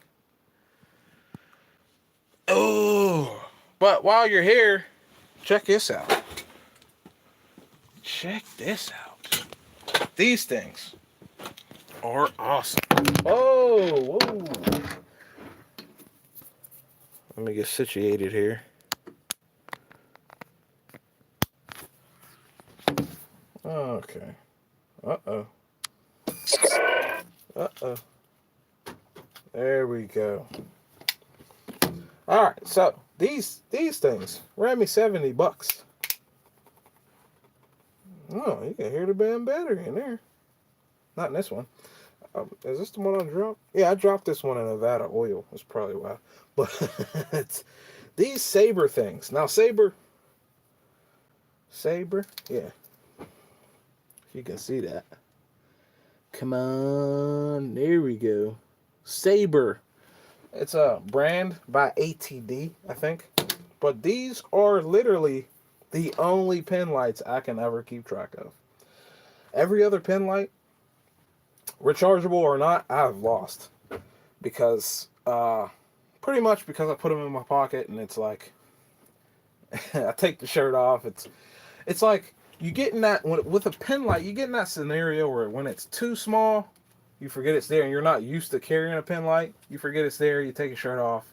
Oh, but while you're here, check this out. Check this out. These things are awesome. Oh, whoa. Let me get situated here. Okay. Uh-oh. Uh-oh. There we go. All right, so these things ran me $70. Oh, you can hear the band battery in there. Not in this one. Is this the one I dropped? Yeah, I dropped this one in Nevada oil. That's probably why. But it's these Saber things. Now, Saber, yeah. You can see that. Come on. There we go. Saber. It's a brand by ATD, I think. But these are literally the only pin lights I can ever keep track of. Every other pin light, rechargeable or not, I've lost. Because, pretty much because I put them in my pocket and it's like, I take the shirt off. It's like, you get in that, with a pin light, you get in that scenario where when it's too small, you forget it's there and you're not used to carrying a pin light. You forget it's there, you take your shirt off,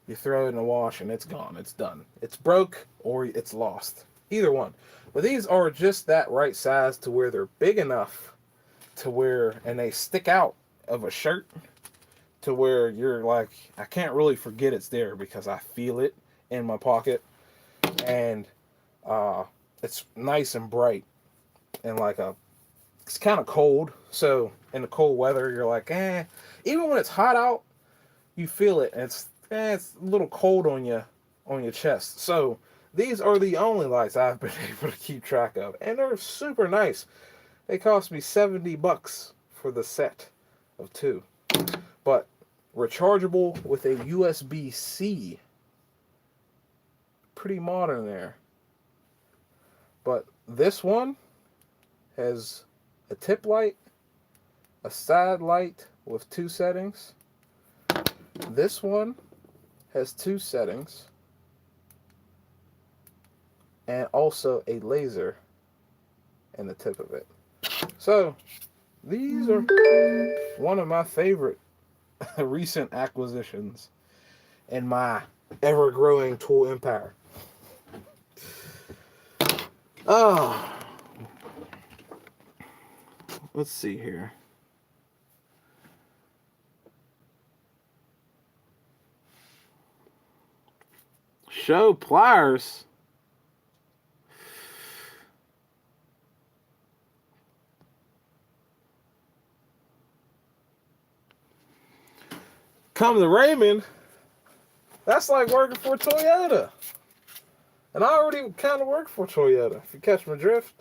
you throw it in the wash and it's gone. It's done. It's broke or it's lost. Either one. But these are just that right size to where they're big enough to where, and they stick out of a shirt to where you're like, I can't really forget it's there because I feel it in my pocket. And it's nice and bright and like it's kind of cold. So in the cold weather, you're like, even when it's hot out, you feel it. And it's a little cold on your chest. So these are the only lights I've been able to keep track of. And they're super nice. They cost me $70 for the set of two. But rechargeable with a USB-C. Pretty modern there. But this one has a tip light, a side light with 2 settings. This one has 2 settings. And also a laser in the tip of it. So, these are one of my favorite recent acquisitions in my ever-growing tool empire. Oh, let's see here. Show pliers. Come to Raymond. That's like working for Toyota. And I already kind of work for Toyota, if you catch my drift.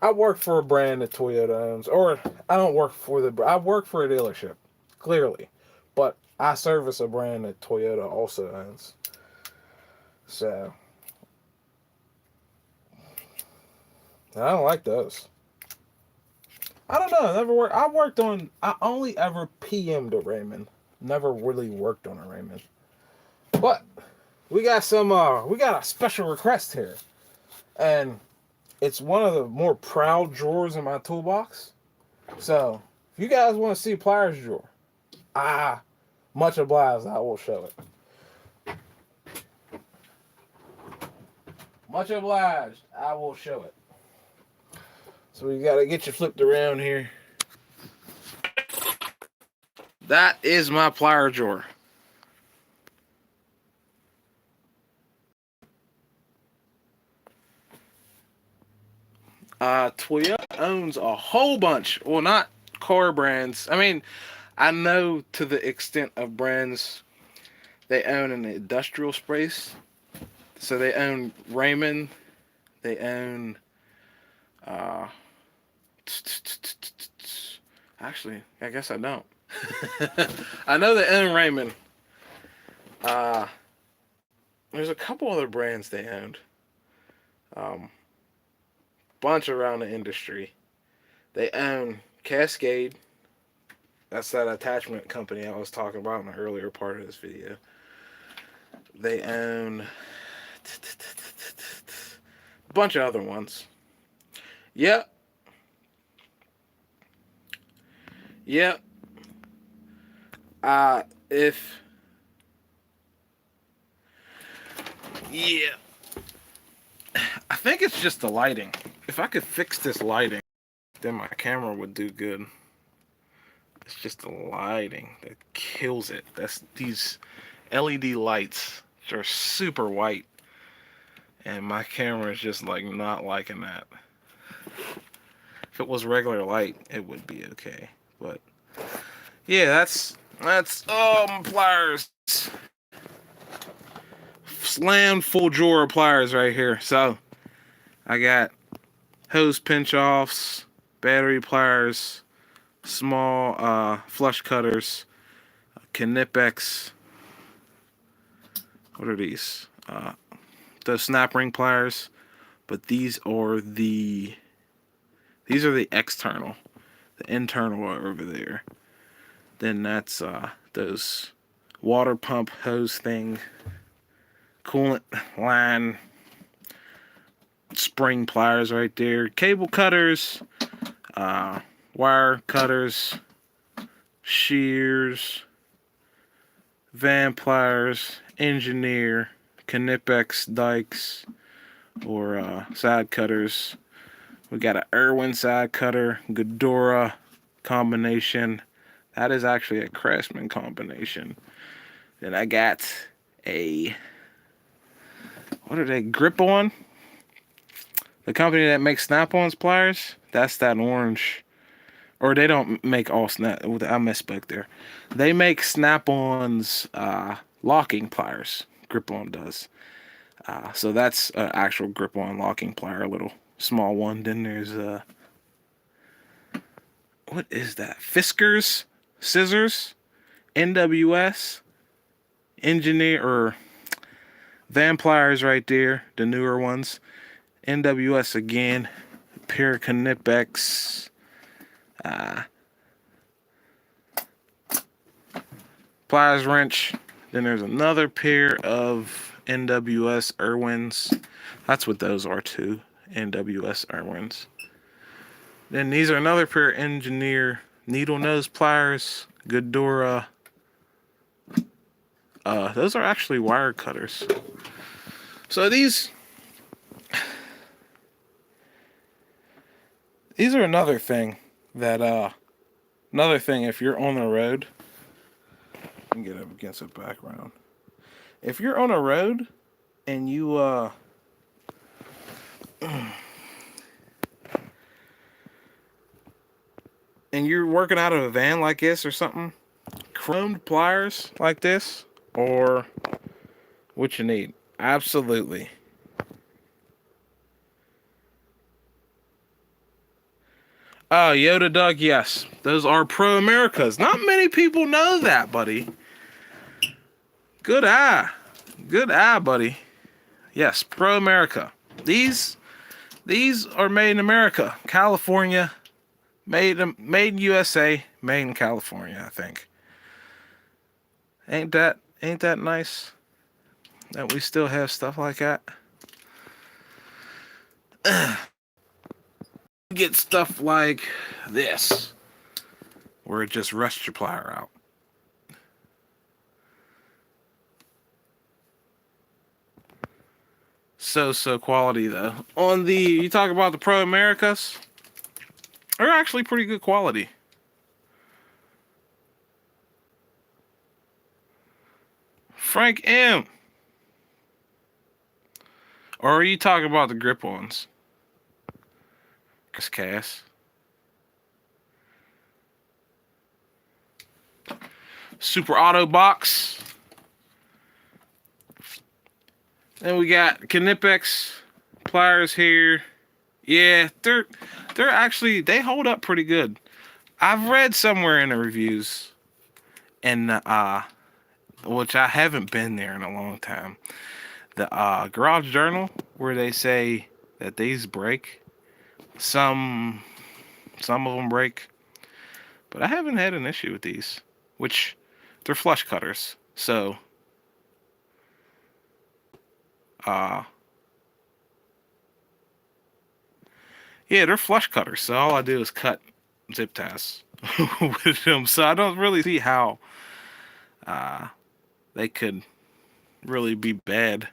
I work for a brand that Toyota owns. Or, I don't work for I work for a dealership, clearly. But I service a brand that Toyota also owns. So, I don't like those. I don't know. I only ever PM'd a Raymond. Never really worked on a Raymond. But we got a special request here. And it's one of the more proud drawers in my toolbox. So, if you guys want to see Pliers drawer, Much obliged, I will show it. Much obliged, I will show it. So we gotta get you flipped around here. That is my plier drawer. Toyota owns a whole bunch. Well, not car brands. I mean, I know to the extent of brands they own in the industrial space. So they own Raymond. They own actually, I guess I don't. I know they own Raymond. There's a couple other brands they owned. Bunch around the industry. They own Cascade. That's that attachment company I was talking about in the earlier part of this video. They own a bunch of other ones. Yep. Yep. Yeah. I think it's just the lighting. If I could fix this lighting, then my camera would do good. It's just the lighting that kills it. That's these LED lights are super white. And my camera is just like not liking that. If it was regular light, it would be okay. But yeah, that's my pliers. Slammed full drawer of pliers right here. So I got hose pinch offs, battery pliers, small flush cutters, Knipex. What are these? Those snap ring pliers, but these are the external. The internal are over there. Then that's those water pump hose thing, coolant line, spring pliers right there, cable cutters, wire cutters, shears, van pliers, engineer, Knipex dikes, or side cutters. We got an Irwin side cutter, Ghidorah combination. That is actually a Craftsman combination. Then I got a, what are they, Grip-On? The company that makes Snap-On's pliers, that's that orange. Or they don't make all Snap, I misspoke there. They make Snap-On's locking pliers. Grip-On does. So that's an actual Grip-On locking plier, a little small one. Then there's what is that? Fiskars scissors, NWS, engineer or van pliers right there, the newer ones. NWS again, pair of Knipex, pliers wrench. Then there's another pair of NWS Irwins. That's what those are too, NWS Irwins. Then these are another pair of engineer needle nose pliers, Ghidorah. Those are actually wire cutters. So these are another thing that if you're on the road, I can get up against the background. If you're on a road and you and you're working out of a van like this or something, chromed pliers like this, or what you need, absolutely. Oh, Yoda Doug, yes. Those are Pro Americas. Not many people know that, buddy. Good eye. Good eye, buddy. Yes, Pro America. These are made in America. California. Made in USA. Made in California, I think. Ain't that nice? That we still have stuff like that. Get stuff like this, where it just rusts your plier out. so quality though. On the, you talk about the Pro Americas, they're actually pretty good quality. Frank M. Or are you talking about the grip ones? Chris Cass. Super Auto Box. Then we got Knipex pliers here. Yeah, they're actually, they hold up pretty good. I've read somewhere in the reviews, and which I haven't been there in a long time, the Garage Journal, where they say that these break. Some of them break, but I haven't had an issue with these, which they're flush cutters. So yeah, they're flush cutters. So all I do is cut zip ties with them. So I don't really see how they could really be bad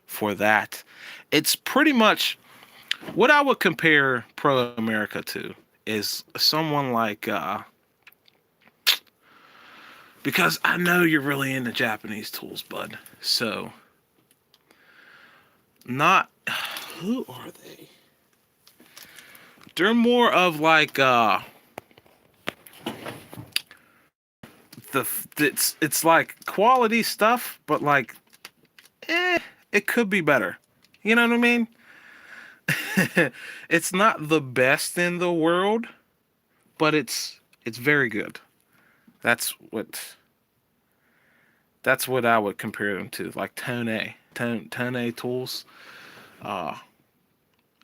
for that. It's pretty much what I would compare Pro America to is someone like, because I know you're really into Japanese tools, bud. So, not, who are they? They're more of like, it's like quality stuff, but like, it could be better. You know what I mean? It's not the best in the world, but it's very good. That's what I would compare them to, like Tone tools.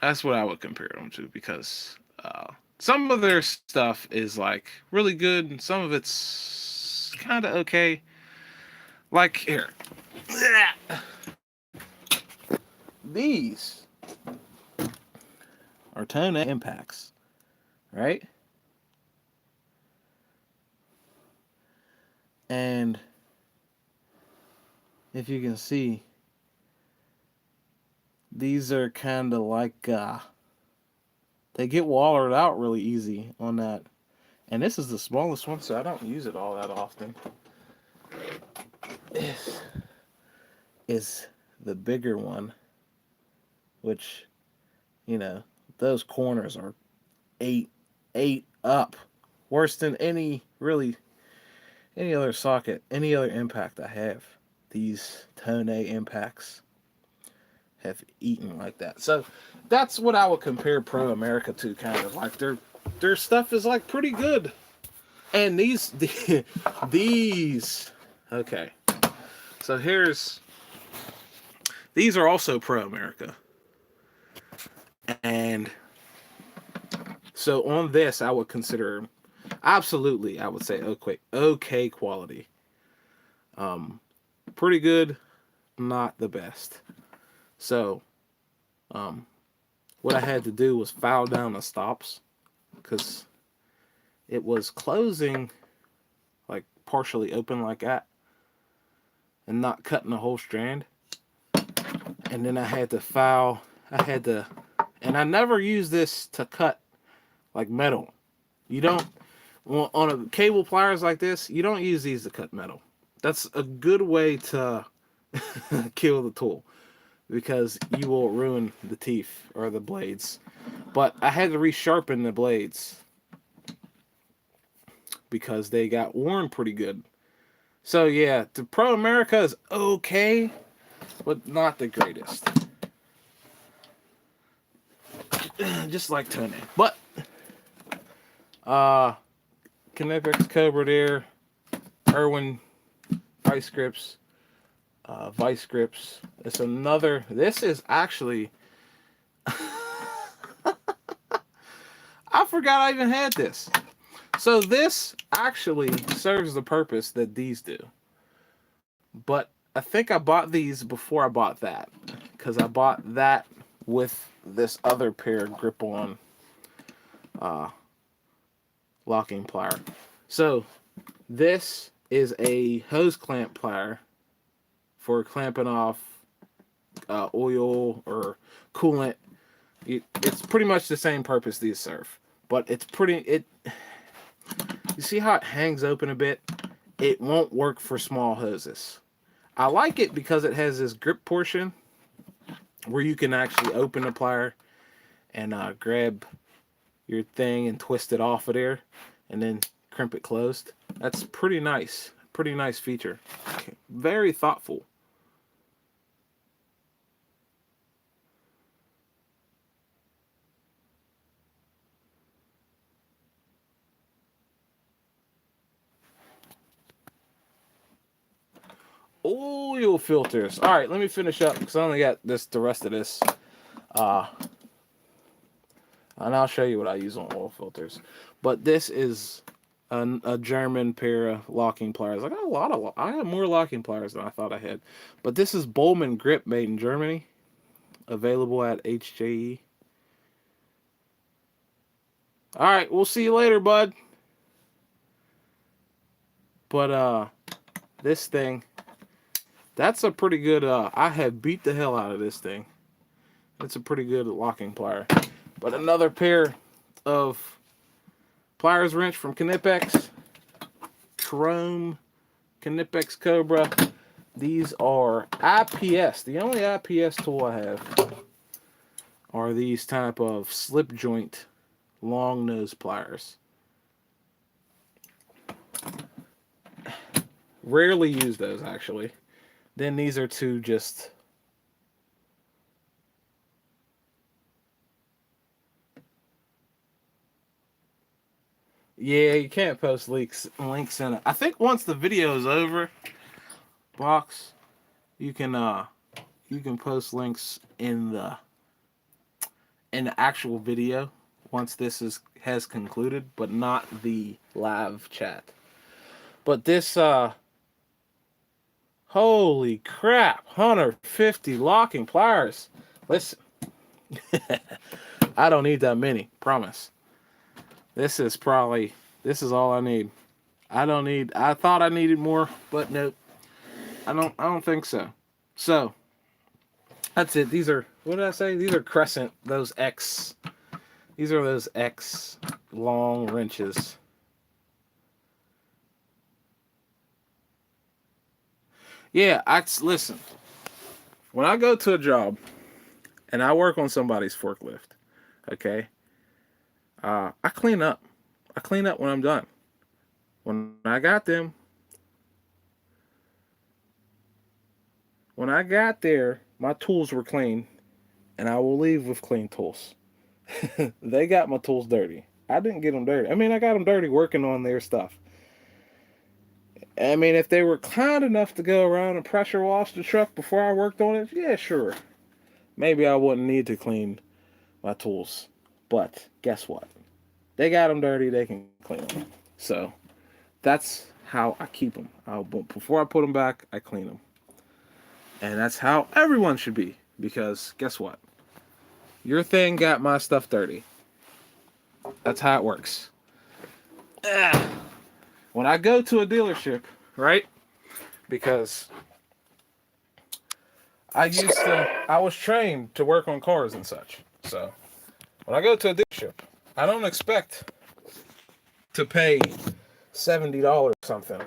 That's what I would compare them to, because some of their stuff is like really good and some of it's kind of okay. Like here, these are Tone impacts, right? And if you can see, these are kind of like, they get wallered out really easy on that. And this is the smallest one, so I don't use it all that often. This is the bigger one, which, you know, those corners are 8 up. Worse than any other socket, any other impact I have. These Tone impacts have eaten like that. So that's what I would compare Pro America to, kind of like their stuff is like pretty good. And these okay. So these are also Pro America. And so on this I would consider, absolutely, I would say okay quality. Pretty good, not the best. So, what I had to do was file down the stops, because it was closing like partially open like that and not cutting the whole strand. And then I had to and I never use this to cut like metal. You don't, on a cable pliers like this, you don't use these to cut metal. That's a good way to kill the tool, because you will ruin the teeth or the blades. But I had to resharpen the blades because they got worn pretty good. So yeah, the Pro America is okay, but not the greatest. Just like Tone. But Knipex Cobra there, Irwin vice grips, vice grips. It's another. This is actually. I forgot I even had this. So this actually serves the purpose that these do. But I think I bought these before I bought that, because I bought that with this other pair of grip-on locking plier. So this is a hose clamp plier for clamping off oil or coolant. It's pretty much the same purpose these serve, but it's pretty. You see how it hangs open a bit? It won't work for small hoses. I like it because it has this grip portion where you can actually open the plier and grab your thing and twist it off of there and then crimp it closed. That's pretty nice. Pretty nice feature. Very thoughtful. Oil filters. All right, let me finish up because I only got the rest of this. And I'll show you what I use on oil filters. But this is a German pair of locking pliers. I got I have more locking pliers than I thought I had. But this is Bowman Grip, made in Germany, available at HJE. All right, we'll see you later, bud. But this thing, that's a pretty good. I have beat the hell out of this thing. It's a pretty good locking plier. But another pair of pliers wrench from Knipex, chrome Knipex Cobra. These are IPS. The only IPS tool I have are these type of slip joint long nose pliers. Rarely use those, actually. Then these are two just yeah, you can't post links in it. I think once the video is over, box, you can post links in the actual video once this has concluded, but not the live chat. But this holy crap, 150 locking pliers. Listen. I don't need that many, promise. This is all I need. I thought I needed more, but nope. I don't think so. So that's it. These are, what did I say? These are Crescent, those X. These are those X long wrenches. Yeah, listen. When I go to a job and I work on somebody's forklift, okay? I clean up. I clean up when I'm done. When I got there, my tools were clean, and I will leave with clean tools. They got my tools dirty. I didn't get them dirty. I mean, I got them dirty working on their stuff. I mean, if they were kind enough to go around and pressure wash the truck before I worked on it, yeah, sure. Maybe I wouldn't need to clean my tools. But guess what? They got them dirty, they can clean them. So that's how I keep them. Before I put them back, I clean them. And that's how everyone should be. Because guess what? Your thing got my stuff dirty. That's how it works. When I go to a dealership, right? Because I was trained to work on cars and such. So when I go to a dealership, I don't expect to pay $70 something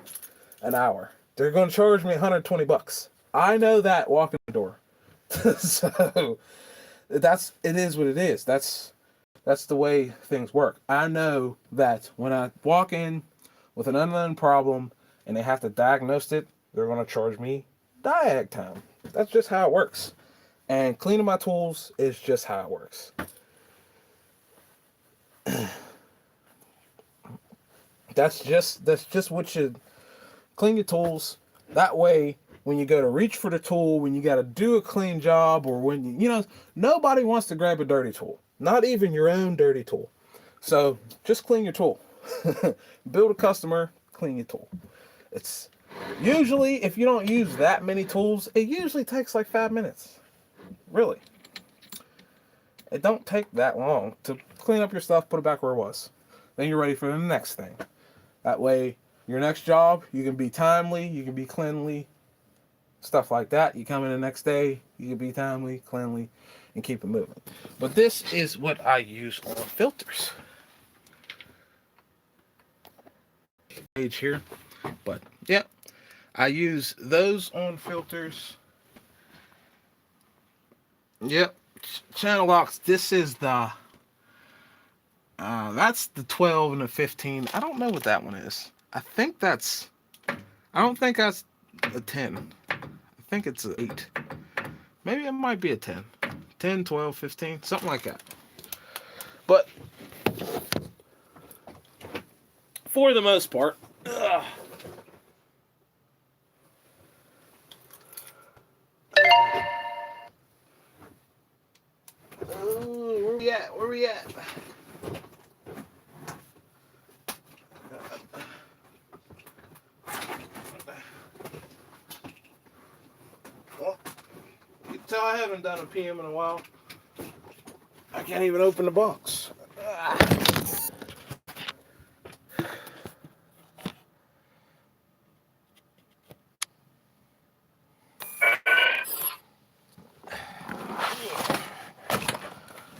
an hour. They're going to charge me $120. I know that walking the door. So it is what it is. That's the way things work. I know that when I walk in with an unknown problem and they have to diagnose it, they're going to charge me diag time. That's just how it works. And cleaning my tools is just how it works. That's just what you clean your tools. That way, when you go to reach for the tool, when you got to do a clean job, or when nobody wants to grab a dirty tool, not even your own dirty tool. So just clean your tool. Build a customer, clean your tool. It's usually, if you don't use that many tools, it usually takes like 5 minutes. Really. It don't take that long to clean up your stuff, put it back where it was. Then you're ready for the next thing. That way, your next job, you can be timely, you can be cleanly, stuff like that. You come in the next day, you can be timely, cleanly, and keep it moving. But this is what I use on filters. Page here, but yeah, I use those on filters. Yep, channel locks. This is the that's the 12 and the 15. I don't know what that one is. I don't think that's a 10. I think it's an 8. Maybe it might be a 10. 10, 12, 15, something like that. But for the most part, where we at? Where we at? Well, you can tell I haven't done a PM in a while. I can't even open the box.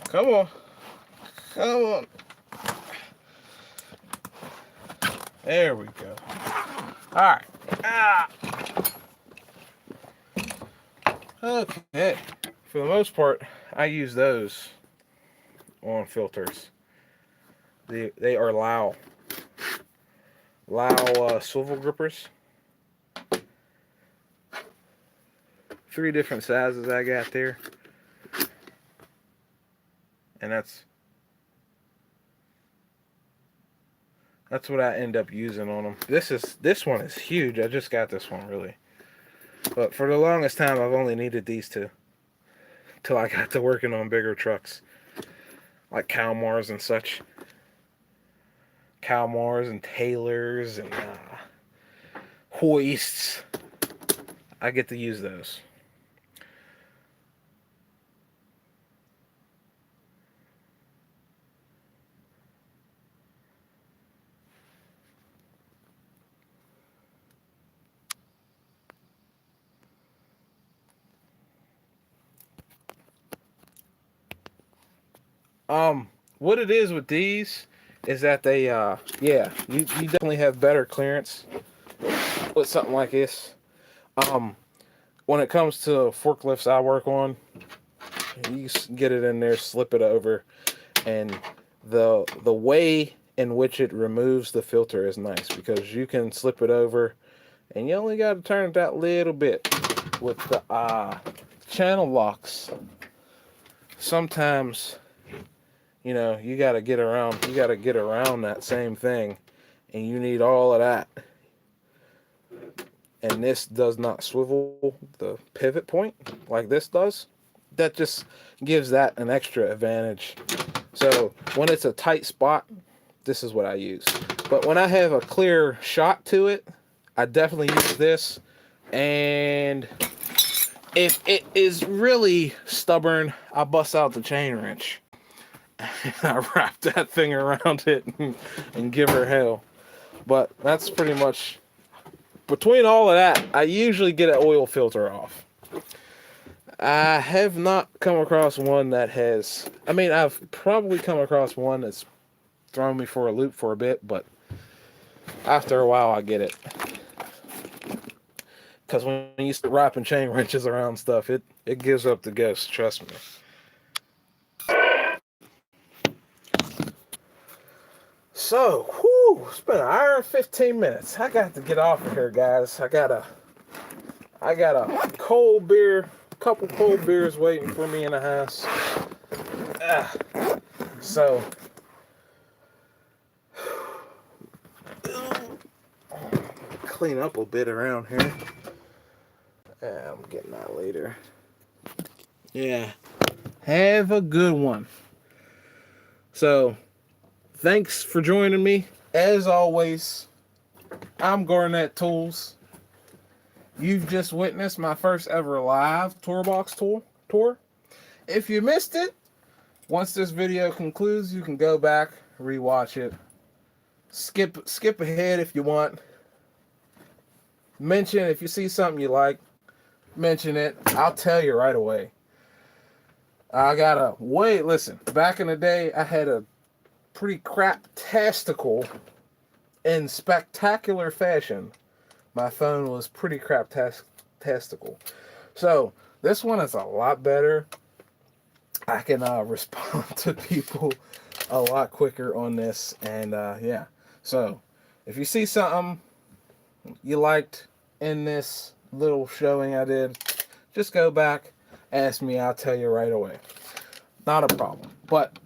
Come on. Come on. There we go. Alright. Okay. For the most part, I use those on filters. They are Lao swivel grippers. 3 different sizes I got there. And that's what I end up using on them. This one is huge. I just got this one really, but for the longest time I've only needed these 2 till I got to working on bigger trucks like Kalmars and such. Kalmars and Taylors and hoists. I get to use those. What it is with these is that they, yeah, you definitely have better clearance with something like this. When it comes to forklifts I work on, you get it in there, slip it over, and the way in which it removes the filter is nice because you can slip it over, and you only got to turn it that little bit. With the channel locks, sometimes, you know, you got to get around that same thing, and you need all of that. And this does not swivel the pivot point like this does. That just gives that an extra advantage. So when it's a tight spot, this is what I use. But when I have a clear shot to it, I definitely use this. And if it is really stubborn, I bust out the chain wrench. I wrap that thing around it and give her hell. But that's pretty much, between all of that, I usually get an oil filter off. I have not come across one that has, I mean, I've probably come across one that's thrown me for a loop for a bit, but after a while I get it. Because when you start wrapping chain wrenches around stuff, it gives up the ghost, trust me. So, whew, it's been an hour and 15 minutes. I got to get off of here, guys. I got a cold beer, couple cold beers waiting for me in the house. So, clean up a bit around here. I'm getting that later. Yeah. Have a good one. So, thanks for joining me. As always, I'm Garnett-Tools. You've just witnessed my first ever live Toolbox tour. If you missed it, once this video concludes, you can go back, rewatch it. Skip ahead if you want. Mention if you see something you like. mention it, I'll tell you right away. Listen, back in the day, I had a pretty crap-tastical, in spectacular fashion. My phone was pretty crap-tastical. So, this one is a lot better. I can respond to people a lot quicker on this. And, yeah. So, if you see something you liked in this little showing I did, just go back, ask me, I'll tell you right away. Not a problem. But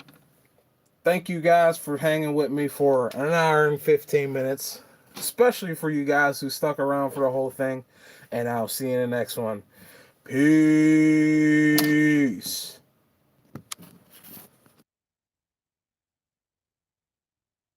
thank you guys for hanging with me for an hour and 15 minutes, especially for you guys who stuck around for the whole thing. And I'll see you in the next one. Peace.